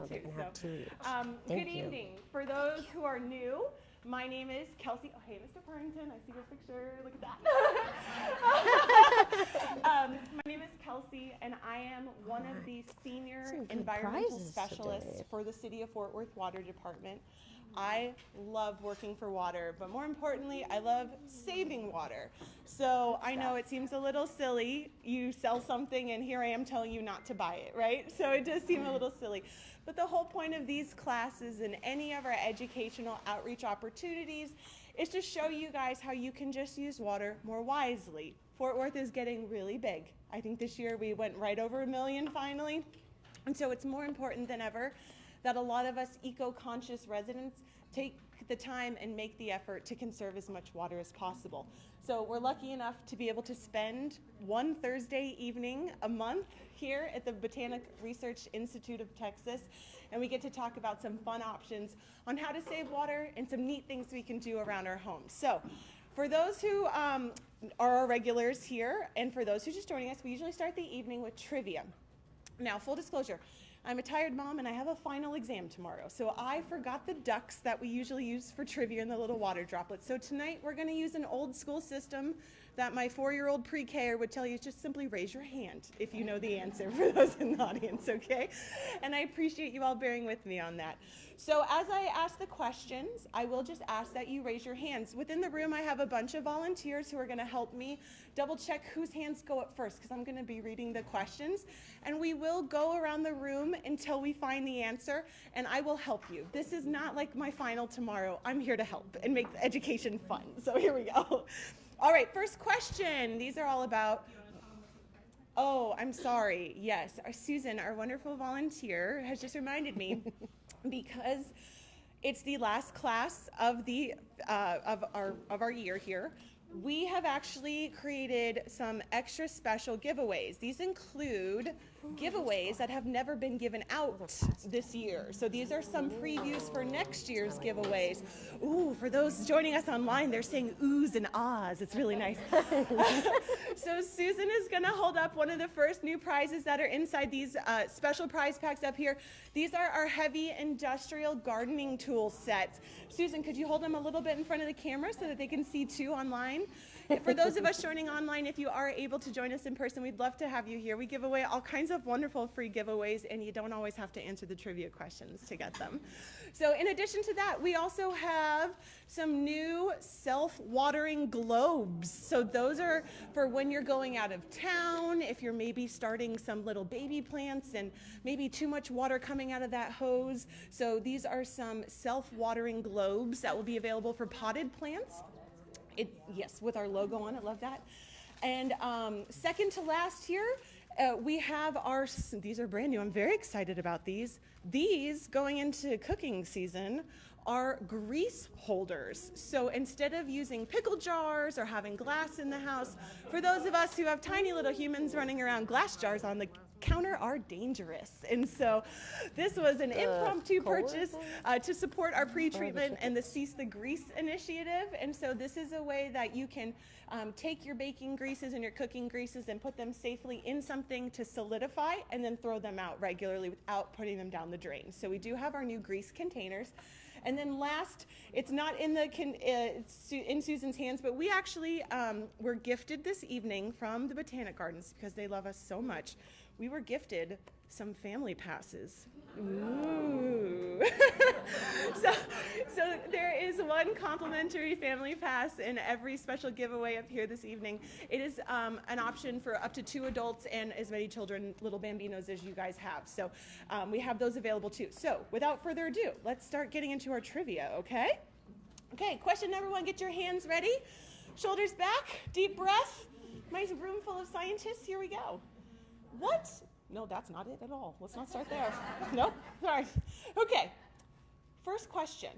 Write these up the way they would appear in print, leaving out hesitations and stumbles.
too. Good evening. For those who are new, my name is Kelsey. Oh, hey, Mr. Parrington, I see your picture. Look at that. My name is Kelsey, and I am one of the senior environmental specialists for the City of Fort Worth Water Department. I love working for water, but more importantly, I love saving water. So I know it seems a little silly. You sell something, and here I am telling you not to buy it, right? So it does seem a little silly. But the whole point of these classes and any of our educational outreach opportunities is to show you guys how you can just use water more wisely. Fort Worth is getting really big. I think this year we went right over 1 million finally. And so it's more important than ever that a lot of us eco-conscious residents take the time and make the effort to conserve as much water as possible. So we're lucky enough to be able to spend one Thursday evening a month here at the Botanic Research Institute of Texas, and we get to talk about some fun options on how to save water and some neat things we can do around our homes. So for those who are our regulars here, and for those who are just joining us, we usually start the evening with trivia. Now, full disclosure, I'm a tired mom and I have a final exam tomorrow. So I forgot the ducks that we usually use for trivia in the little water droplets. So tonight we're gonna use an old school system that my 4-year-old pre-Ker would tell you, just simply raise your hand if you know the answer for those in the audience, okay? And I appreciate you all bearing with me on that. So as I ask the questions, I will just ask that you raise your hands. Within the room, I have a bunch of volunteers who are gonna help me double check whose hands go up first, because I'm gonna be reading the questions. And we will go around the room until we find the answer, and I will help you. This is not like my final tomorrow. I'm here to help and make the education fun. So here we go. All right, first question. These are all about, oh, I'm sorry. Yes, Susan, our wonderful volunteer, has just reminded me because it's the last class of the of our year here. We have actually created some extra special giveaways. These include giveaways that have never been given out this year. So these are some previews for next year's giveaways. Ooh, for those joining us online, they're saying oohs and ahs. It's really nice. So Susan is gonna hold up one of the first new prizes that are inside these special prize packs up here. These are our heavy industrial gardening tool sets. Susan, could you hold them a little bit in front of the camera so that they can see too online? For those of us joining online, if you are able to join us in person, we'd love to have you here. We give away all kinds of wonderful free giveaways, and you don't always have to answer the trivia questions to get them. So in addition to that, we also have some new self-watering globes. So those are for when you're going out of town, if you're maybe starting some little baby plants and maybe too much water coming out of that hose. So these are some self-watering globes that will be available for potted plants. Yes, with our logo on it, love that. And second to last here, we have these are brand new, I'm very excited about these. These, going into cooking season, are grease holders. So instead of using pickle jars or having glass in the house, for those of us who have tiny little humans running around, glass jars on the counter are dangerous. And so this was an impromptu purchase to support our pre-treatment and the Cease the Grease initiative. And so this is a way that you can take your baking greases and your cooking greases and put them safely in something to solidify and then throw them out regularly without putting them down the drain. So we do have our new grease containers. And then last, it's not in in Susan's hands, but we actually were gifted this evening from the Botanic Gardens because they love us so much. We were gifted some family passes. Ooh. so there is one complimentary family pass in every special giveaway up here this evening. It is an option for up to 2 adults and as many children, little bambinos, as you guys have. So we have those available too. So without further ado, let's start getting into our trivia, okay? Okay, question number 1, get your hands ready. Shoulders back, deep breath. Nice room full of scientists, here we go. What? No, that's not it at all. Let's not start there. Nope, sorry. Okay, first question.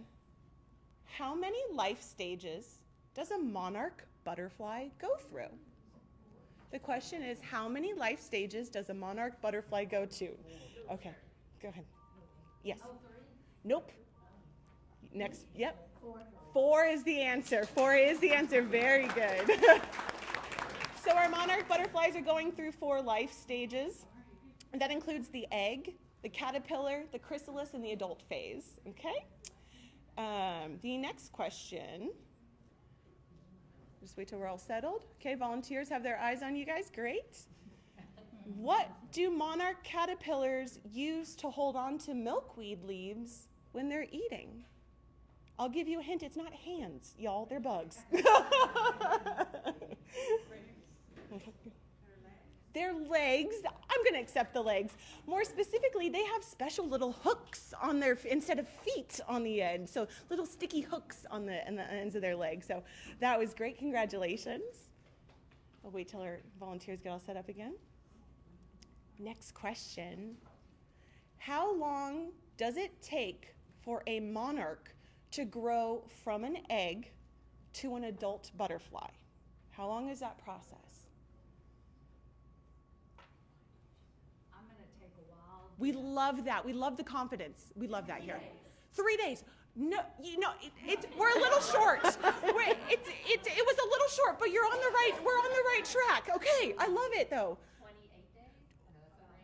How many life stages does a monarch butterfly go through? The question is, how many life stages does a monarch butterfly go to? Okay, go ahead. Yes. Nope. Next, yep. 4 is the answer. 4 is the answer. Very good. So our monarch butterflies are going through 4 life stages. And that includes the egg, the caterpillar, the chrysalis, and the adult phase, okay? The next question, just wait till we're all settled. Okay, volunteers have their eyes on you guys, great. What do monarch caterpillars use to hold on to milkweed leaves when they're eating? I'll give you a hint, it's not hands, y'all, they're bugs. Their legs, I'm gonna accept the legs. More specifically, they have special little hooks on their, instead of feet on the end. So little sticky hooks on the ends of their legs. So that was great, congratulations. I'll wait till our volunteers get all set up again. Next question. How long does it take for a monarch to grow from an egg to an adult butterfly? How long is that process? We love that. We love the confidence. We love that here. 3 days. No, you know, we're a little short. It was a little short, but we're on the right track. Okay, I love it though. 28 days?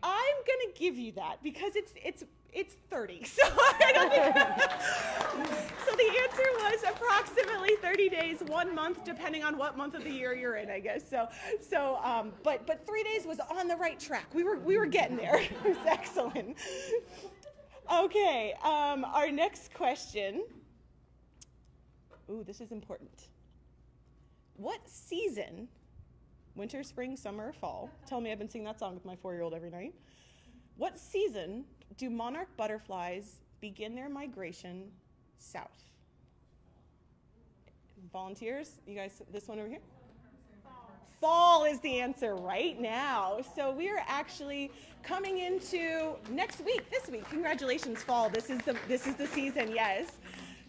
I'm gonna give you that because it's 30. So I don't think so the answer was approximately 30 days, 1 month, depending on what month of the year you're in, I guess. But 3 days was on the right track. We were getting there. It was excellent. Okay, our next question. Ooh, this is important. What season, winter, spring, summer, or fall? Tell me I've been singing that song with my 4-year-old every night. What season do monarch butterflies begin their migration south? Volunteers, you guys, this one over here? Fall is the answer right now. So we are actually coming into this week. Congratulations, fall. This is the season, yes.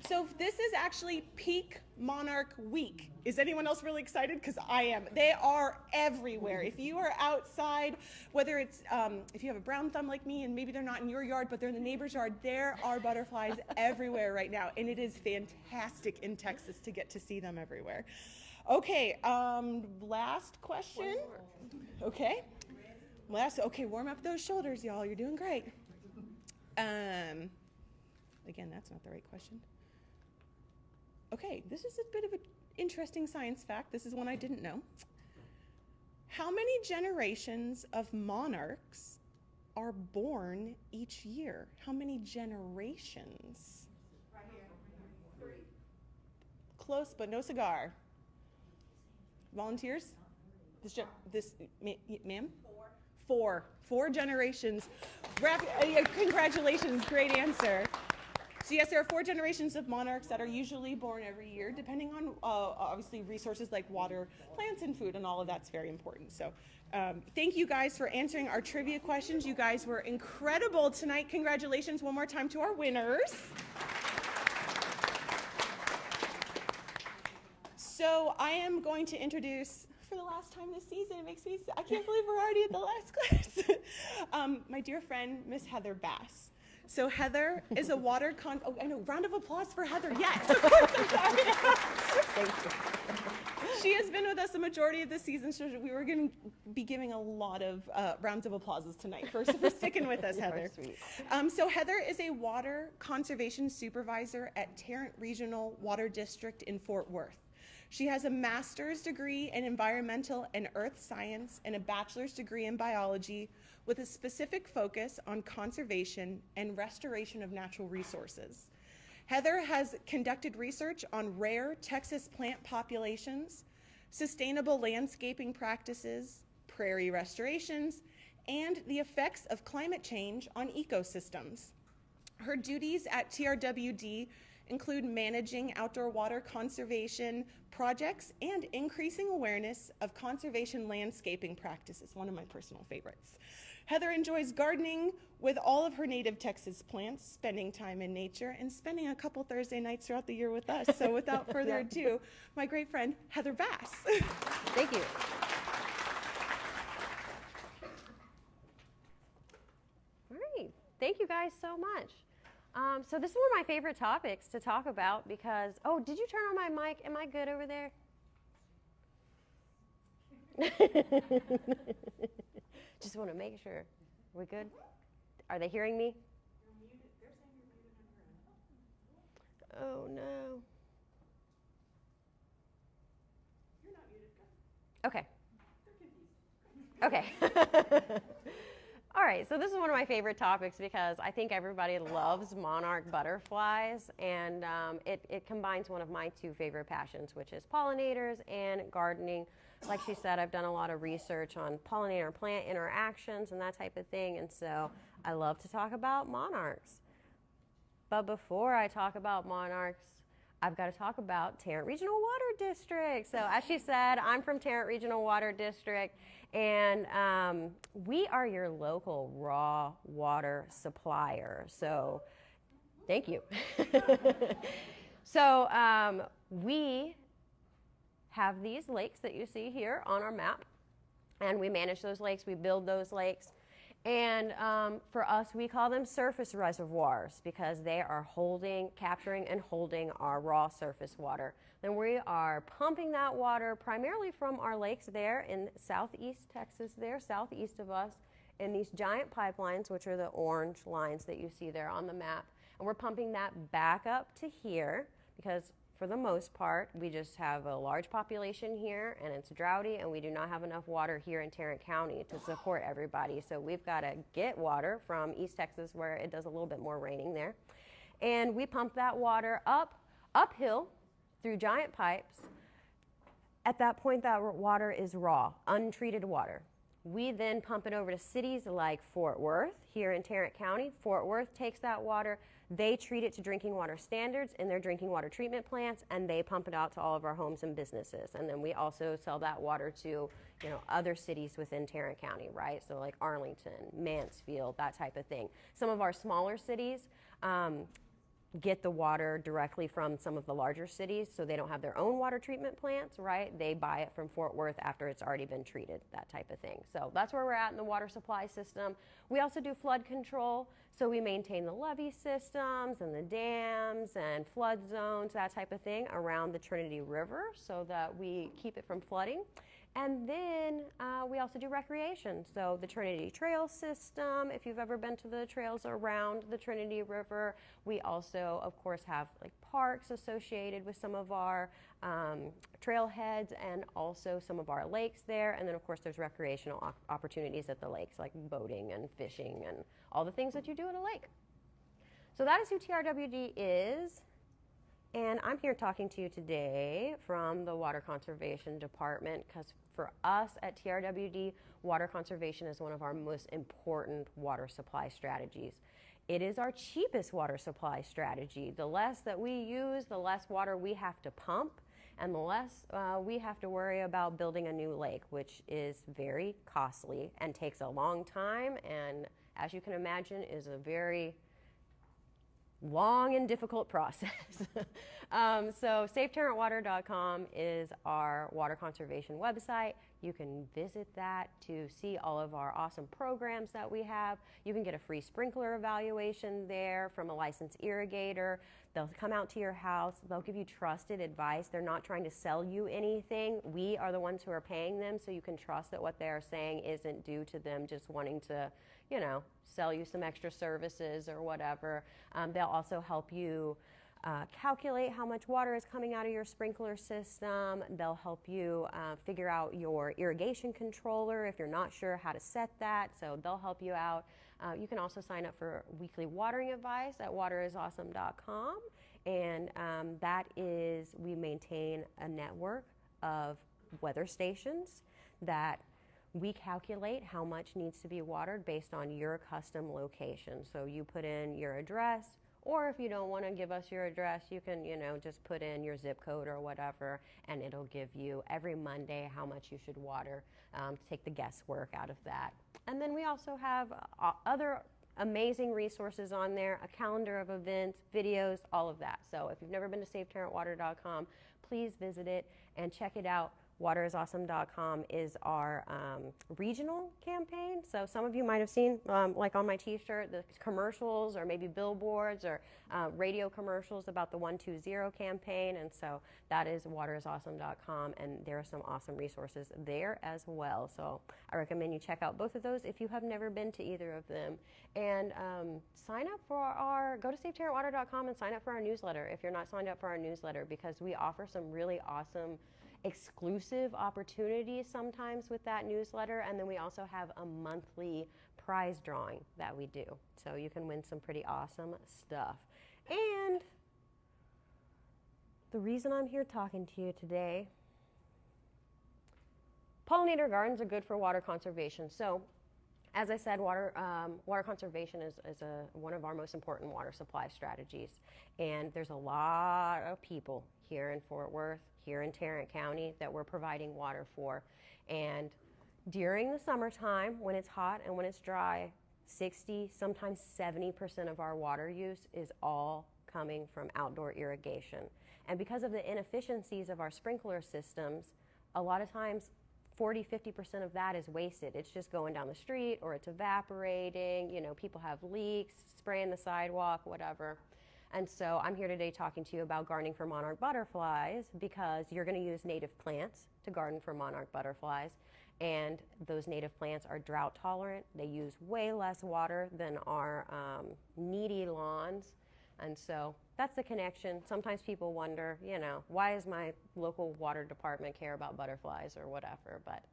So this is actually peak monarch week. Is anyone else really excited? Because I am. They are everywhere. If you are outside, whether it's, if you have a brown thumb like me and maybe they're not in your yard, but they're in the neighbor's yard, there are butterflies everywhere right now. And it is fantastic in Texas to get to see them everywhere. Okay, last question. Okay. Okay, warm up those shoulders, y'all. You're doing great. Again, that's not the right question. Okay, this is a bit of an interesting science fact. This is one I didn't know. How many generations of monarchs are born each year? How many generations? Right here. 3. Close, but no cigar. Volunteers? Ma'am? 4. 4 generations. Congratulations, great answer. So yes, there are 4 generations of monarchs that are usually born every year, depending on obviously resources like water, plants, and food, and all of that's very important. So thank you guys for answering our trivia questions. You guys were incredible tonight. Congratulations one more time to our winners. So I am going to introduce, for the last time this season, I can't believe we're already at the last class, my dear friend, Miss Heather Bass. So Heather is a round of applause for Heather. Yes, of course, I'm sorry. Thank you. She has been with us the majority of the season, so we were going to be giving a lot of rounds of applauses tonight for sticking with us, Heather. So Heather is a water conservation supervisor at Tarrant Regional Water District in Fort Worth. She has a master's degree in environmental and earth science and a bachelor's degree in biology with a specific focus on conservation and restoration of natural resources. Heather has conducted research on rare Texas plant populations, sustainable landscaping practices, prairie restorations, and the effects of climate change on ecosystems. Her duties at TRWD include managing outdoor water conservation projects and increasing awareness of conservation landscaping practices, one of my personal favorites. Heather enjoys gardening with all of her native Texas plants, spending time in nature, and spending a couple Thursday nights throughout the year with us. So without further ado, my great friend, Heather Bass. Thank you. All right, thank you guys so much. So this is one of my favorite topics to talk about because, oh, did you turn on my mic? Am I good over there? Just want to make sure. We're good? Are they hearing me? You're muted. They're saying you're muted on your end. Oh, no. You're not muted. Go. Okay. They're confused. Okay. All right, so this is one of my favorite topics because I think everybody loves monarch butterflies, and it combines one of my two favorite passions, which is pollinators and gardening. Like she said, I've done a lot of research on pollinator plant interactions and that type of thing, and so I love to talk about monarchs. But before I talk about monarchs, I've got to talk about Tarrant Regional Water District. So as she said, I'm from Tarrant Regional Water District, and we are your local raw water supplier. So thank you. So we have these lakes that you see here on our map, and we manage those lakes, we build those lakes. And for us, we call them surface reservoirs because they are capturing and holding our raw surface water. Then we are pumping that water primarily from our lakes there in southeast Texas there, southeast of us, in these giant pipelines, which are the orange lines that you see there on the map. And we're pumping that back up to here because for the most part, we just have a large population here and it's droughty and we do not have enough water here in Tarrant County to support everybody. So we've got to get water from East Texas where it does a little bit more raining there. And we pump that water uphill through giant pipes. At that point, that water is raw, untreated water. We then pump it over to cities like Fort Worth here in Tarrant County. Fort Worth takes that water. They treat it to drinking water standards in their drinking water treatment plants, and they pump it out to all of our homes and businesses. And then we also sell that water to, other cities within Tarrant County, right? So like Arlington, Mansfield, that type of thing. Some of our smaller cities get the water directly from some of the larger cities, so they don't have their own water treatment plants, right? They buy it from Fort Worth after it's already been treated, that type of thing. So that's where we're at in the water supply system. We also do flood control, so we maintain the levee systems and the dams and flood zones, that type of thing, around the Trinity River so that we keep it from flooding. And then we also do recreation. So the Trinity Trail system, if you've ever been to the trails around the Trinity River. We also, of course, have like parks associated with some of our trailheads and also some of our lakes there. And then, of course, there's recreational opportunities at the lakes like boating and fishing and all the things that you do at a lake. So that is who TRWD is. And I'm here talking to you today from the Water Conservation Department because for us at TRWD, water conservation is one of our most important water supply strategies. It is our cheapest water supply strategy. The less that we use, the less water we have to pump, and the less we have to worry about building a new lake, which is very costly and takes a long time, and as you can imagine, is a very long and difficult process. So SafeTarrantWater.com is our water conservation website. You can visit that to see all of our awesome programs that we have. You can get a free sprinkler evaluation there from a licensed irrigator. They'll come out to your house. They'll give you trusted advice. They're not trying to sell you anything. We are the ones who are paying them, so you can trust that what they are saying isn't due to them just wanting to, sell you some extra services or whatever. They'll also help you calculate how much water is coming out of your sprinkler system. They'll help you figure out your irrigation controller if you're not sure how to set that, so they'll help you out. You can also sign up for weekly watering advice at waterisawesome.com, and we maintain a network of weather stations that we calculate how much needs to be watered based on your custom location. So you put in your address, or if you don't want to give us your address, you can, just put in your zip code or whatever, and it'll give you every Monday how much you should water to take the guesswork out of that. And then we also have other amazing resources on there, a calendar of events, videos, all of that. So if you've never been to SafeTarrantWater.com, please visit it and check it out. waterisawesome.com is our regional campaign. So some of you might have seen, like on my t-shirt, the commercials or maybe billboards or radio commercials about the 120 campaign. And so that is waterisawesome.com, and there are some awesome resources there as well. So I recommend you check out both of those if you have never been to either of them. And sign up for go to SaveTarrantWater.com and sign up for our newsletter if you're not signed up for our newsletter, because we offer some really awesome exclusive opportunities sometimes with that newsletter, and then we also have a monthly prize drawing that we do, so you can win some pretty awesome stuff. And the reason I'm here talking to you today, pollinator gardens are good for water conservation. So as I said, water conservation is one of our most important water supply strategies, and there's a lot of people here in Fort Worth, here in Tarrant County, that we're providing water for. And during the summertime, when it's hot and when it's dry, 60, sometimes 70% of our water use is all coming from outdoor irrigation. And because of the inefficiencies of our sprinkler systems, a lot of times 40–50% of that is wasted. It's just going down the street, or it's evaporating. You know, people have leaks, spraying the sidewalk, whatever. And so I'm here today talking to you about gardening for monarch butterflies, because you're going to use native plants to garden for monarch butterflies. And those native plants are drought tolerant. They use way less water than our needy lawns. And so that's the connection. Sometimes people wonder, you know, why does my local water department care about butterflies or whatever? But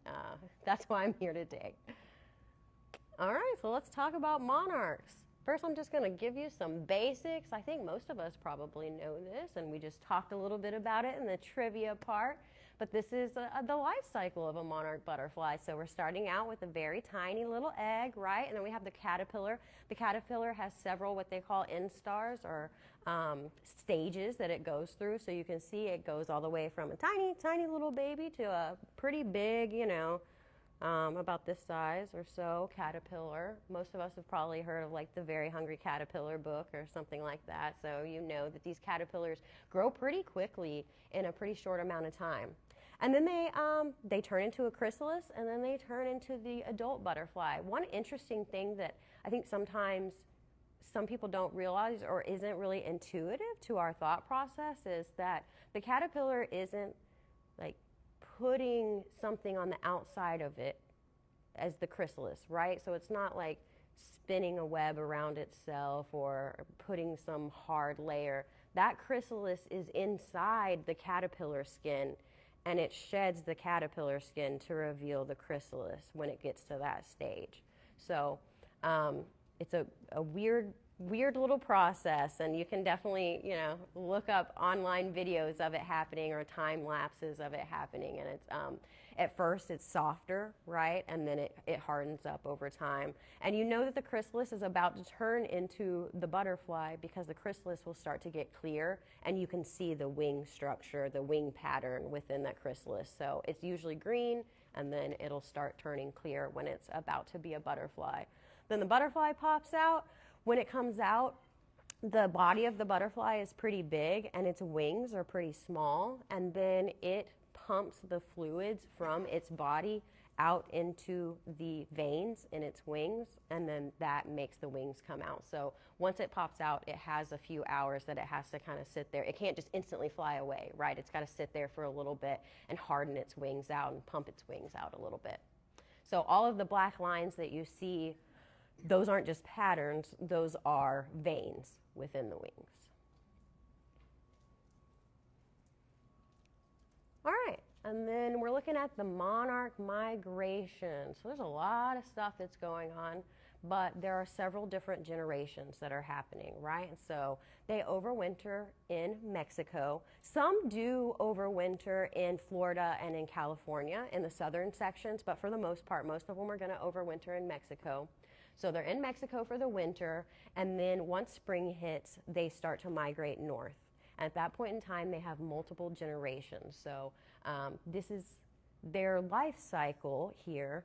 that's why I'm here today. All right, so let's talk about monarchs. First, I'm just going to give you some basics. I think most of us probably know this, and we just talked a little bit about it in the trivia part. But this is the life cycle of a monarch butterfly. So we're starting out with a very tiny little egg, right? And then we have the caterpillar. The caterpillar has several what they call instars, or stages that it goes through. So you can see it goes all the way from a tiny, tiny little baby to a pretty big, you know, about this size or so caterpillar. Most of us have probably heard of like the Very Hungry Caterpillar book or something like that. So you know that these caterpillars grow pretty quickly in a pretty short amount of time. And then they turn into a chrysalis, and then they turn into the adult butterfly. One interesting thing that I think sometimes some people don't realize, or isn't really intuitive to our thought process, is that the caterpillar isn't like putting something on the outside of it as the chrysalis, right? So it's not like spinning a web around itself or putting some hard layer. That chrysalis is inside the caterpillar skin, and it sheds the caterpillar skin to reveal the chrysalis when it gets to that stage. So it's a weird little process, and you can definitely, you know, look up online videos of it happening or time lapses of it happening. And it's at first it's softer, right? And then it hardens up over time. And you know that the chrysalis is about to turn into the butterfly, because the chrysalis will start to get clear, and you can see the wing structure, the wing pattern within that chrysalis. So it's usually green, and then it'll start turning clear when it's about to be a butterfly. Then the butterfly pops out. When it comes out, the body of the butterfly is pretty big, and its wings are pretty small, and then it pumps the fluids from its body out into the veins in its wings, and then that makes the wings come out. So once it pops out, it has a few hours that it has to kind of sit there. It can't just instantly fly away, right? It's got to sit there for a little bit and harden its wings out and pump its wings out a little bit. So all of the black lines that you see, those aren't just patterns, those are veins within the wings. All right, and then we're looking at the monarch migration. So there's a lot of stuff that's going on, but there are several different generations that are happening, right? And so they overwinter in Mexico. Some do overwinter in Florida and in California in the southern sections, but for the most part, most of them are going to overwinter in Mexico. So they're in Mexico for the winter, and then once spring hits, they start to migrate north. And at that point in time, they have multiple generations. So this is their life cycle here,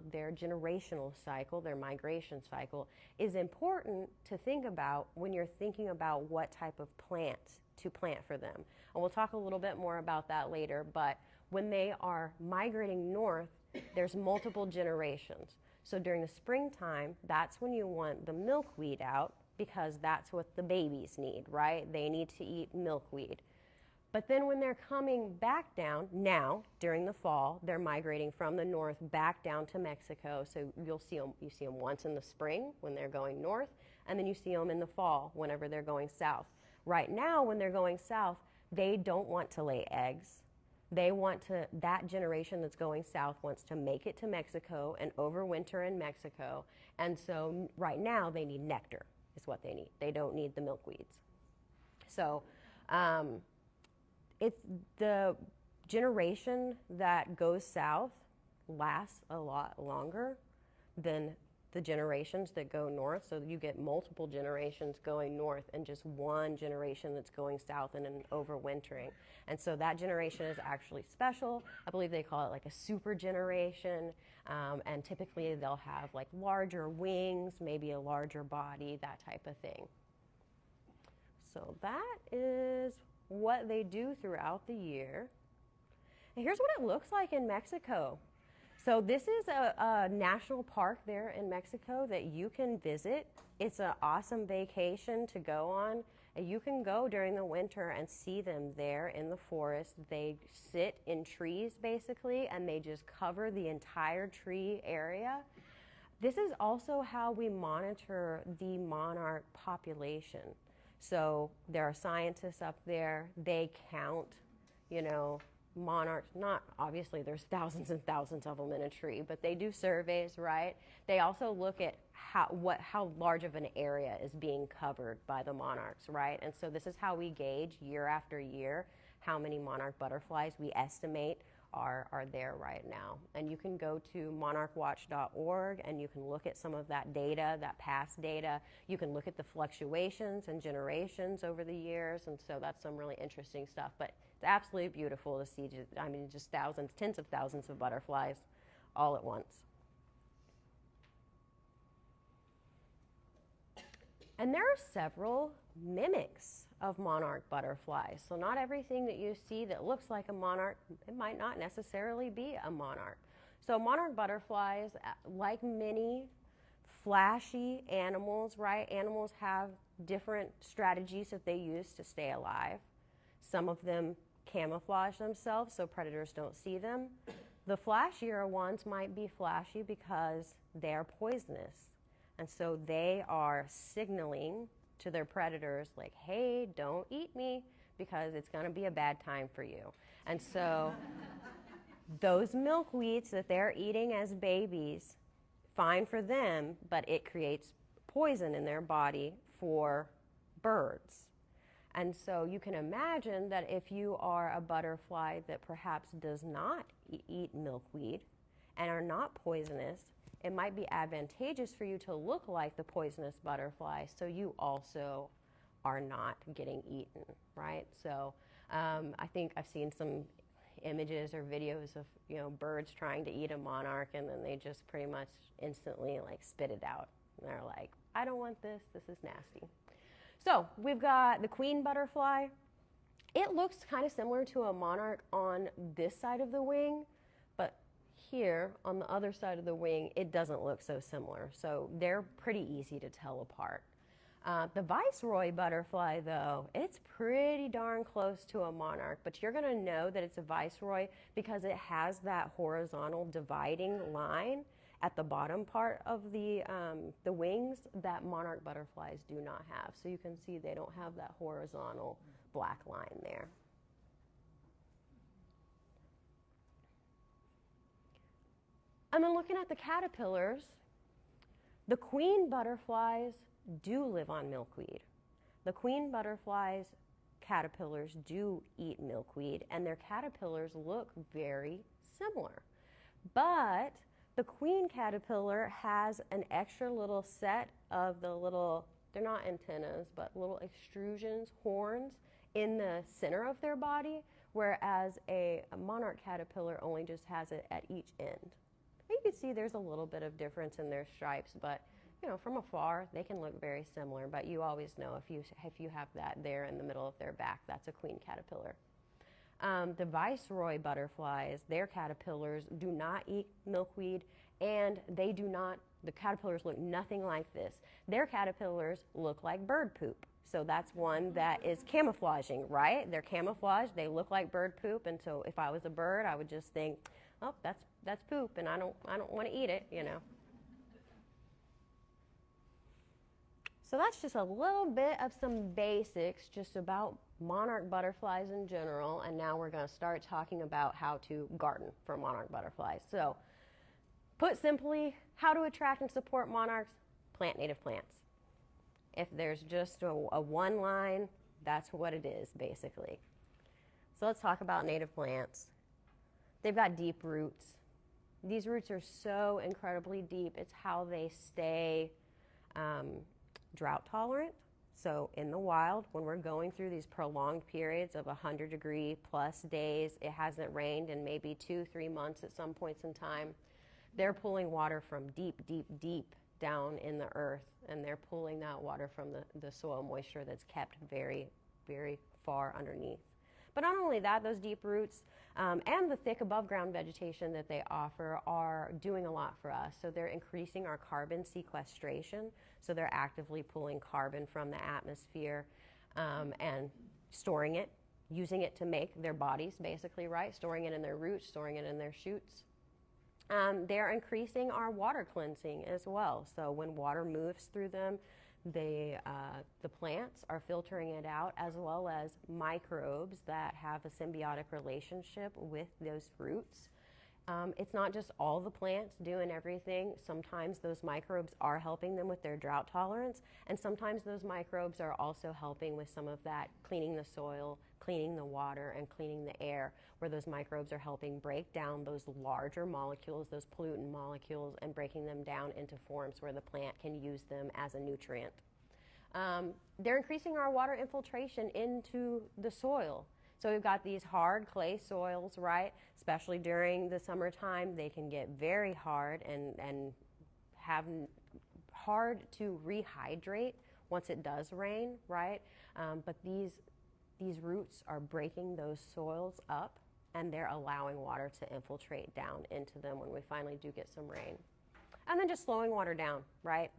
their generational cycle, their migration cycle, is important to think about when you're thinking about what type of plants to plant for them. And we'll talk a little bit more about that later, but when they are migrating north, there's multiple generations. So during the springtime, that's when you want the milkweed out because that's what the babies need, right? They need to eat milkweed. But then when they're coming back down, now during the fall, they're migrating from the north back down to Mexico. So you see them once in the spring when they're going north, and then you see them in the fall whenever they're going south. Right now, when they're going south, they don't want to lay eggs. That generation that's going south wants to make it to Mexico and overwinter in Mexico. And so right now they need nectar is what they need. They don't need the milkweeds. So it's the generation that goes south lasts a lot longer than the generations that go north. So you get multiple generations going north and just one generation that's going south and then overwintering. And so that generation is actually special. I believe they call it like a super generation. And typically they'll have like larger wings, maybe a larger body, that type of thing. So that is what they do throughout the year. And here's what it looks like in Mexico. So this is a national park there in Mexico that you can visit. It's an awesome vacation to go on. And you can go during the winter and see them there in the forest. They sit in trees basically, and they just cover the entire tree area. This is also how we monitor the monarch population. So there are scientists up there. They count, monarchs. Not obviously there's thousands and thousands of them in a tree, but they do surveys, right? They also look at how large of an area is being covered by the monarchs, right? And so this is how we gauge year after year how many monarch butterflies we estimate are there right now. And you can go to monarchwatch.org and you can look at some of that data, that past data. You can look at the fluctuations and generations over the years, and so that's some really interesting stuff. But it's absolutely beautiful to see, just thousands, tens of thousands of butterflies all at once. And there are several mimics of monarch butterflies. So not everything that you see that looks like a monarch, it might not necessarily be a monarch. So monarch butterflies, like many flashy animals, right? Animals have different strategies that they use to stay alive. Some of them camouflage themselves so predators don't see them. The flashier ones might be flashy because they're poisonous. And so they are signaling to their predators like, hey, don't eat me because it's going to be a bad time for you. And so those milkweeds that they're eating as babies, fine for them, but it creates poison in their body for birds. And so you can imagine that if you are a butterfly that perhaps does not eat milkweed and are not poisonous, it might be advantageous for you to look like the poisonous butterfly so you also are not getting eaten, right? So I think I've seen some images or videos of birds trying to eat a monarch, and then they just pretty much instantly like spit it out. And they're like, I don't want this, this is nasty. So we've got the queen butterfly. It looks kind of similar to a monarch on this side of the wing, but here on the other side of the wing, it doesn't look so similar. So they're pretty easy to tell apart. The viceroy butterfly, though, it's pretty darn close to a monarch, but you're going to know that it's a viceroy because it has that horizontal dividing line at the bottom part of the wings that monarch butterflies do not have. So you can see they don't have that horizontal black line there. And then looking at the caterpillars, the queen butterflies do live on milkweed. The queen butterflies' caterpillars do eat milkweed, and their caterpillars look very similar. But the queen caterpillar has an extra little set of the little, they're not antennas, but little extrusions, horns in the center of their body, whereas a monarch caterpillar only just has it at each end. You can see there's a little bit of difference in their stripes, but from afar they can look very similar. But you always know if you have that there in the middle of their back, that's a queen caterpillar. The viceroy butterflies, their caterpillars do not eat milkweed, and they do not, the caterpillars look nothing like this. Their caterpillars look like bird poop. So that's one that is camouflaging, right? They're camouflaged, they look like bird poop, and so if I was a bird, I would just think, oh, that's poop, and I don't want to eat it, you know. So that's just a little bit of some basics just about monarch butterflies in general, and now we're going to start talking about how to garden for monarch butterflies. So, put simply, how to attract and support monarchs? Plant native plants. If there's just a one line, that's what it is, basically. So let's talk about native plants. They've got deep roots. These roots are so incredibly deep. It's how they stay drought tolerant. So in the wild, when we're going through these prolonged periods of 100-degree plus days, it hasn't rained in maybe 2-3 months at some points in time, they're pulling water from deep, deep, deep down in the earth, and they're pulling that water from the soil moisture that's kept very, very far underneath. But not only that, those deep roots and the thick above ground vegetation that they offer are doing a lot for us. So they're increasing our carbon sequestration. So they're actively pulling carbon from the atmosphere and storing it, using it to make their bodies, basically, right? Storing it in their roots, storing it in their shoots. They're increasing our water cleansing as well. So when water moves through them, the plants are filtering it out, as well as microbes that have a symbiotic relationship with those roots. It's not just all the plants doing everything. Sometimes those microbes are helping them with their drought tolerance, and sometimes those microbes are also helping with some of that cleaning the soil, cleaning the water, and cleaning the air, where those microbes are helping break down those larger molecules, those pollutant molecules, and breaking them down into forms where the plant can use them as a nutrient. They're increasing our water infiltration into the soil. So we've got these hard clay soils, right? Especially during the summertime, they can get very hard and have hard to rehydrate once it does rain, right? But these roots are breaking those soils up, and they're allowing water to infiltrate down into them when we finally do get some rain. And then just slowing water down, right?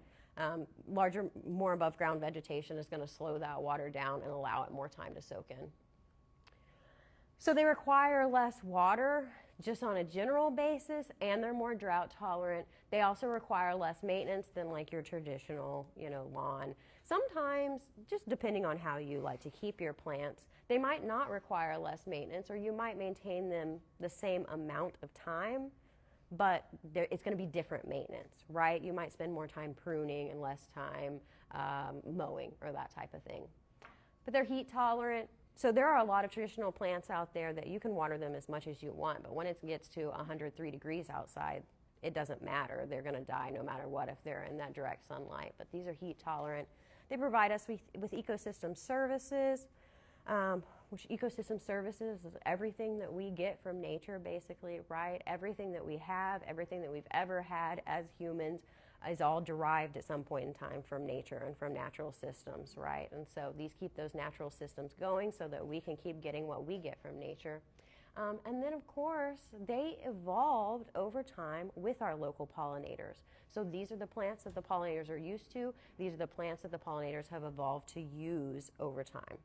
Larger, more above ground vegetation is going to slow that water down and allow it more time to soak in. So they require less water just on a general basis, and they're more drought tolerant. They also require less maintenance than like your traditional, lawn. Sometimes, just depending on how you like to keep your plants, they might not require less maintenance, or you might maintain them the same amount of time, but it's going to be different maintenance, right? You might spend more time pruning and less time mowing or that type of thing. But they're heat tolerant. So there are a lot of traditional plants out there that you can water them as much as you want, but when it gets to 103 degrees outside, it doesn't matter. They're going to die no matter what if they're in that direct sunlight. But these are heat tolerant. They provide us with ecosystem services, which ecosystem services is everything that we get from nature, basically, right? Everything that we have, everything that we've ever had as humans is all derived at some point in time from nature and from natural systems, right? And so these keep those natural systems going so that we can keep getting what we get from nature. And then, of course, they evolved over time with our local pollinators. So these are the plants that the pollinators are used to. These are the plants that the pollinators have evolved to use over time.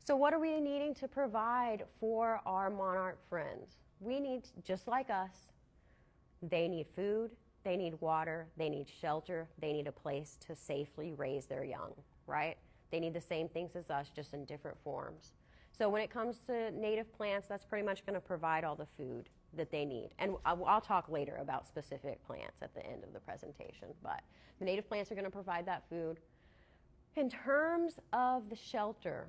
So what are we needing to provide for our monarch friends? We need, just like us, they need food, they need water, they need shelter, they need a place to safely raise their young, right? They need the same things as us, just in different forms. So when it comes to native plants, that's pretty much going to provide all the food that they need. And I'll talk later about specific plants at the end of the presentation, but the native plants are going to provide that food. In terms of the shelter,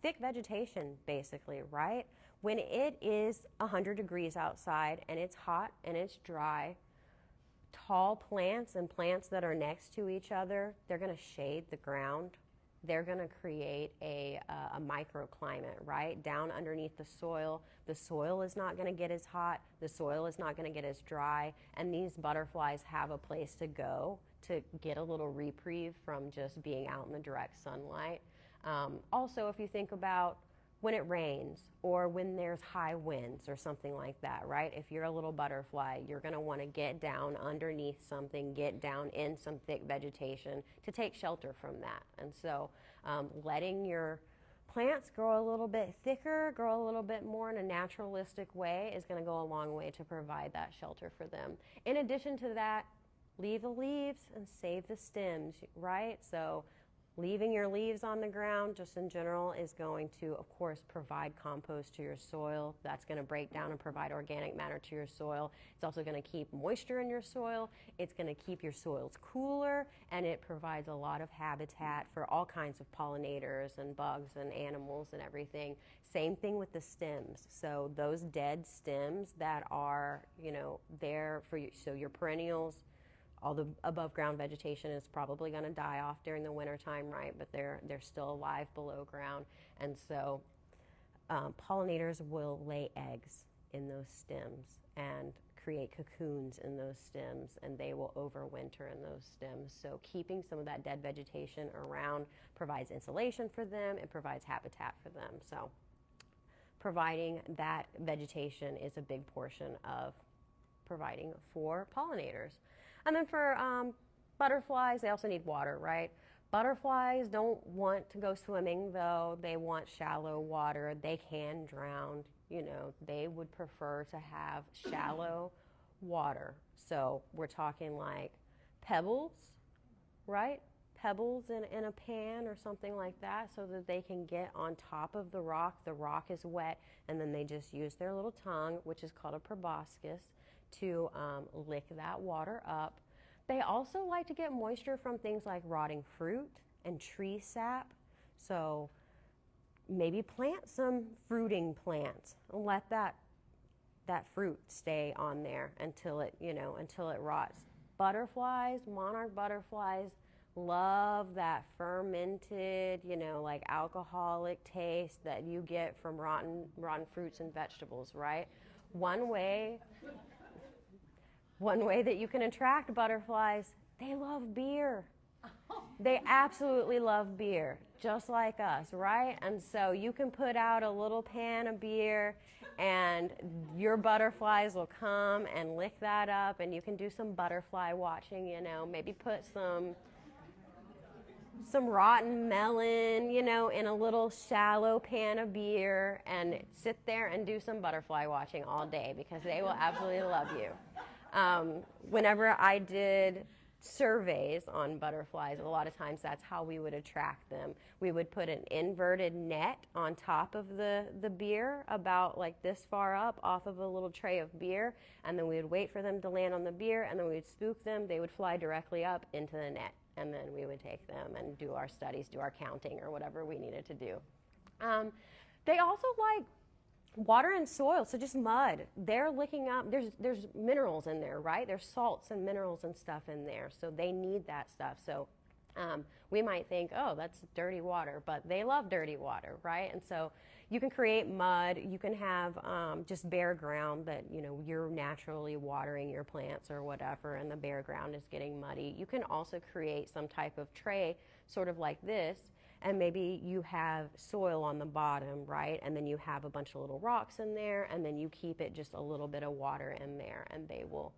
thick vegetation, basically, right? When it is 100 degrees outside and it's hot and it's dry, tall plants and plants that are next to each other, they're going to shade the ground. They're going to create a microclimate, right? Down underneath the soil is not going to get as hot, the soil is not going to get as dry, and these butterflies have a place to go to get a little reprieve from just being out in the direct sunlight. Also, if you think about when it rains or when there's high winds or something like that, right? If you're a little butterfly, you're going to want to get down underneath something, get down in some thick vegetation to take shelter from that. And so letting your plants grow a little bit thicker, grow a little bit more in a naturalistic way is going to go a long way to provide that shelter for them. In addition to that, leave the leaves and save the stems, right? So leaving your leaves on the ground just in general is going to, of course, provide compost to your soil. That's going to break down and provide organic matter to your soil. It's also going to keep moisture in your soil. It's going to keep your soils cooler, and it provides a lot of habitat for all kinds of pollinators and bugs and animals and everything. Same thing with the stems. So those dead stems that are, there for you, so your perennials, all the above ground vegetation is probably going to die off during the winter time, right? But they're still alive below ground. And so pollinators will lay eggs in those stems and create cocoons in those stems, and they will overwinter in those stems. So keeping some of that dead vegetation around provides insulation for them. It provides habitat for them. So providing that vegetation is a big portion of providing for pollinators. And then for butterflies, they also need water, right? Butterflies don't want to go swimming, though. They want shallow water. They can drown. They would prefer to have shallow water. So we're talking like pebbles, right? Pebbles in a pan or something like that so that they can get on top of the rock. The rock is wet, and then they just use their little tongue, which is called a proboscis, to lick that water up. They also like to get moisture from things like rotting fruit and tree sap. So maybe plant some fruiting plants and let that fruit stay on there until it rots. Butterflies, monarch butterflies, love that fermented, like alcoholic taste that you get from rotten fruits and vegetables, right? One way that you can attract butterflies, they love beer. They absolutely love beer, just like us, right? And so you can put out a little pan of beer and your butterflies will come and lick that up, and you can do some butterfly watching, maybe put some rotten melon, in a little shallow pan of beer and sit there and do some butterfly watching all day because they will absolutely love you. Whenever I did surveys on butterflies, a lot of times that's how we would attract them. We would put an inverted net on top of the beer about like this far up off of a little tray of beer, and then we would wait for them to land on the beer, and then we would spook them. They would fly directly up into the net, and then we would take them and do our studies, do our counting or whatever we needed to do. They also like water and soil, so just mud. They're licking up, there's minerals in there, right? There's salts and minerals and stuff in there, so they need that stuff. So we might think, oh, that's dirty water, but they love dirty water, right? And so you can create mud, you can have just bare ground that, you're naturally watering your plants or whatever, and the bare ground is getting muddy. You can also create some type of tray, sort of like this, and maybe you have soil on the bottom, right? And then you have a bunch of little rocks in there, and then you keep it just a little bit of water in there, and they will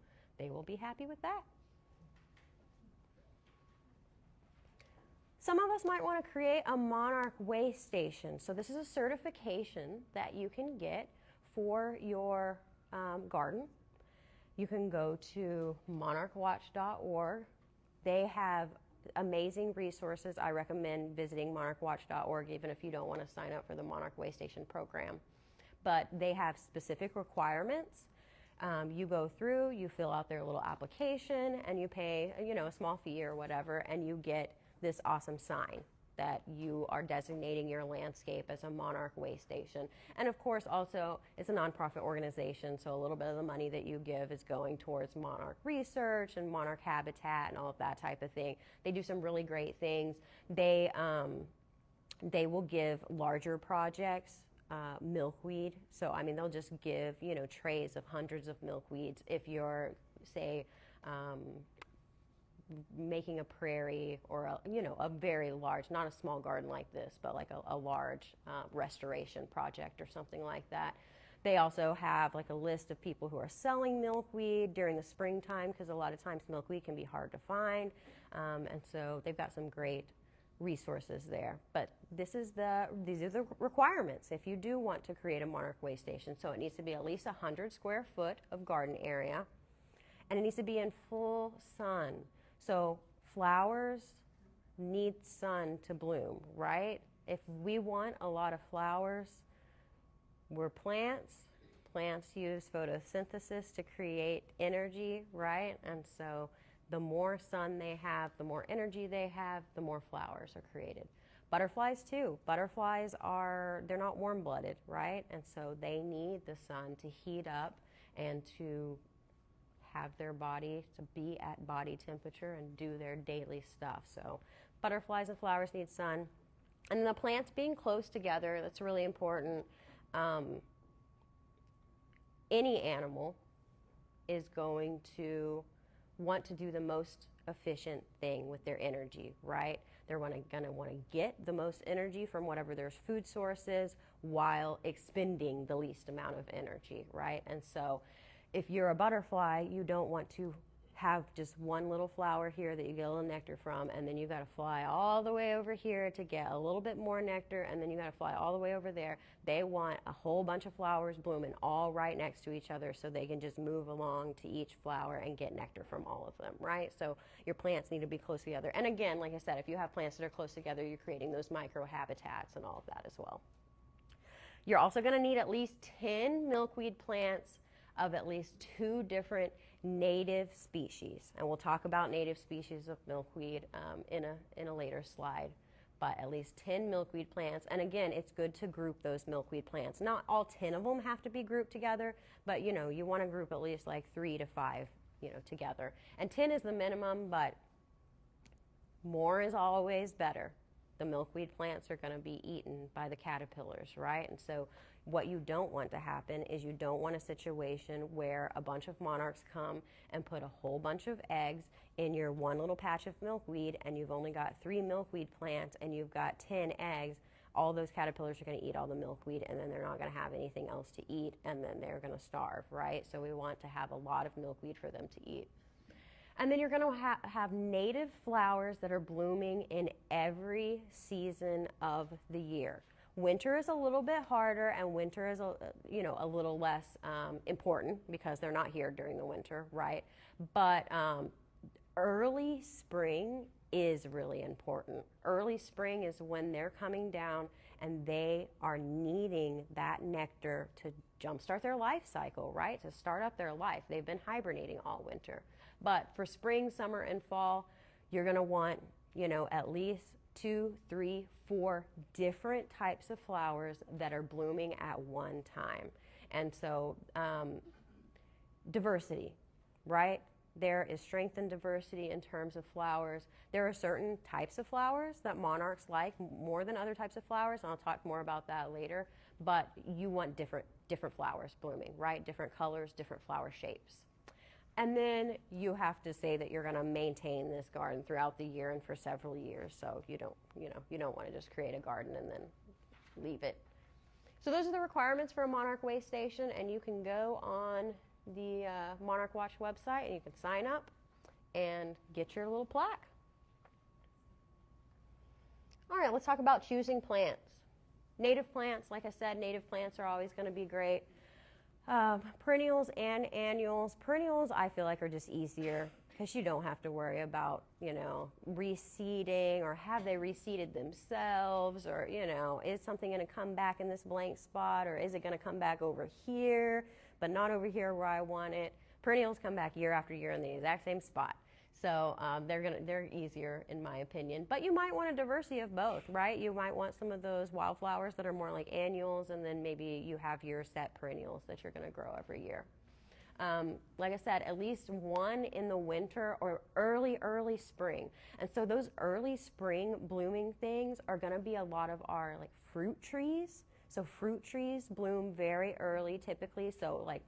be happy with that. Some of us might want to create a Monarch way station. So this is a certification that you can get for your garden. You can go to monarchwatch.org. They have amazing resources. I recommend visiting monarchwatch.org even if you don't want to sign up for the Monarch Way Station program. But they have specific requirements. You go through, you fill out their little application, and you pay a small fee or whatever, and you get this awesome sign that you are designating your landscape as a Monarch Way Station. And of course also it's a nonprofit organization, so a little bit of the money that you give is going towards monarch research and monarch habitat and all of that type of thing. They do some really great things. They will give larger projects milkweed. So they'll just give trays of hundreds of milkweeds. If you're, say, making a prairie or a very large, not a small garden like this, but like a large restoration project or something like that. They also have like a list of people who are selling milkweed during the springtime, because a lot of times milkweed can be hard to find, and so they've got some great resources there. But these are the requirements if you do want to create a Monarch Way Station. So it needs to be at least 100 square foot of garden area, and it needs to be in full sun. So flowers need sun to bloom, right? If we want a lot of flowers, we're plants. Plants use photosynthesis to create energy, right? And so the more sun they have, the more energy they have, the more flowers are created. Butterflies too. Butterflies they're not warm-blooded, right? And so they need the sun to heat up and to have their body to be at body temperature and do their daily stuff. So butterflies and flowers need sun. And the plants being close together, that's really important. Any animal is going to want to do the most efficient thing with their energy, right? They're going to want to get the most energy from whatever their food source is while expending the least amount of energy, right? And so if you're a butterfly, you don't want to have just one little flower here that you get a little nectar from, and then you got to fly all the way over here to get a little bit more nectar, and then you got to fly all the way over there. They want a whole bunch of flowers blooming all right next to each other so they can just move along to each flower and get nectar from all of them, right? So your plants need to be close together. And again, like I said, if you have plants that are close together, you're creating those microhabitats and all of that as well. You're also going to need at least 10 milkweed plants of at least 2 different native species, and we'll talk about native species of milkweed in a later slide, but at least 10 milkweed plants. And again, it's good to group those milkweed plants. Not all 10 of them have to be grouped together, but you want to group at least like 3 to 5 together, and 10 is the minimum, but more is always better. The milkweed plants are going to be eaten by the caterpillars, right? And so what you don't want to happen is you don't want a situation where a bunch of monarchs come and put a whole bunch of eggs in your one little patch of milkweed, and you've only got 3 milkweed plants and you've got 10 eggs. All those caterpillars are going to eat all the milkweed, and then they're not going to have anything else to eat, and then they're going to starve, right? So we want to have a lot of milkweed for them to eat. And then you're going to have native flowers that are blooming in every season of the year. Winter is a little bit harder, and winter is a little less important because they're not here during the winter, right? But early spring is really important. Early spring is when they're coming down and they are needing that nectar to jumpstart their life cycle, right? To start up their life. They've been hibernating all winter. But for spring, summer, and fall, you're going to want, at least 2, 3, 4 different types of flowers that are blooming at one time. And so diversity, right? There is strength and diversity in terms of flowers. There are certain types of flowers that monarchs like more than other types of flowers, and I'll talk more about that later. But you want different flowers blooming, right? Different colors, different flower shapes. And then you have to say that you're going to maintain this garden throughout the year and for several years. So you don't want to just create a garden and then leave it. So those are the requirements for a Monarch Way Station, and you can go on the Monarch Watch website and you can sign up and get your little plaque. All right, let's talk about choosing plants. Native plants, like I said, native plants are always going to be great. Perennials and annuals. Perennials, I feel like, are just easier because you don't have to worry about, reseeding, or have they reseeded themselves, or, is something going to come back in this blank spot, or is it going to come back over here, but not over here where I want it. Perennials come back year after year in the exact same spot. So they're easier in my opinion. But you might want a diversity of both, right? You might want some of those wildflowers that are more like annuals, and then maybe you have your set perennials that you're going to grow every year. Like I said, at least one in the winter or early spring. And so those early spring blooming things are going to be a lot of our like fruit trees. So fruit trees bloom very early typically. So like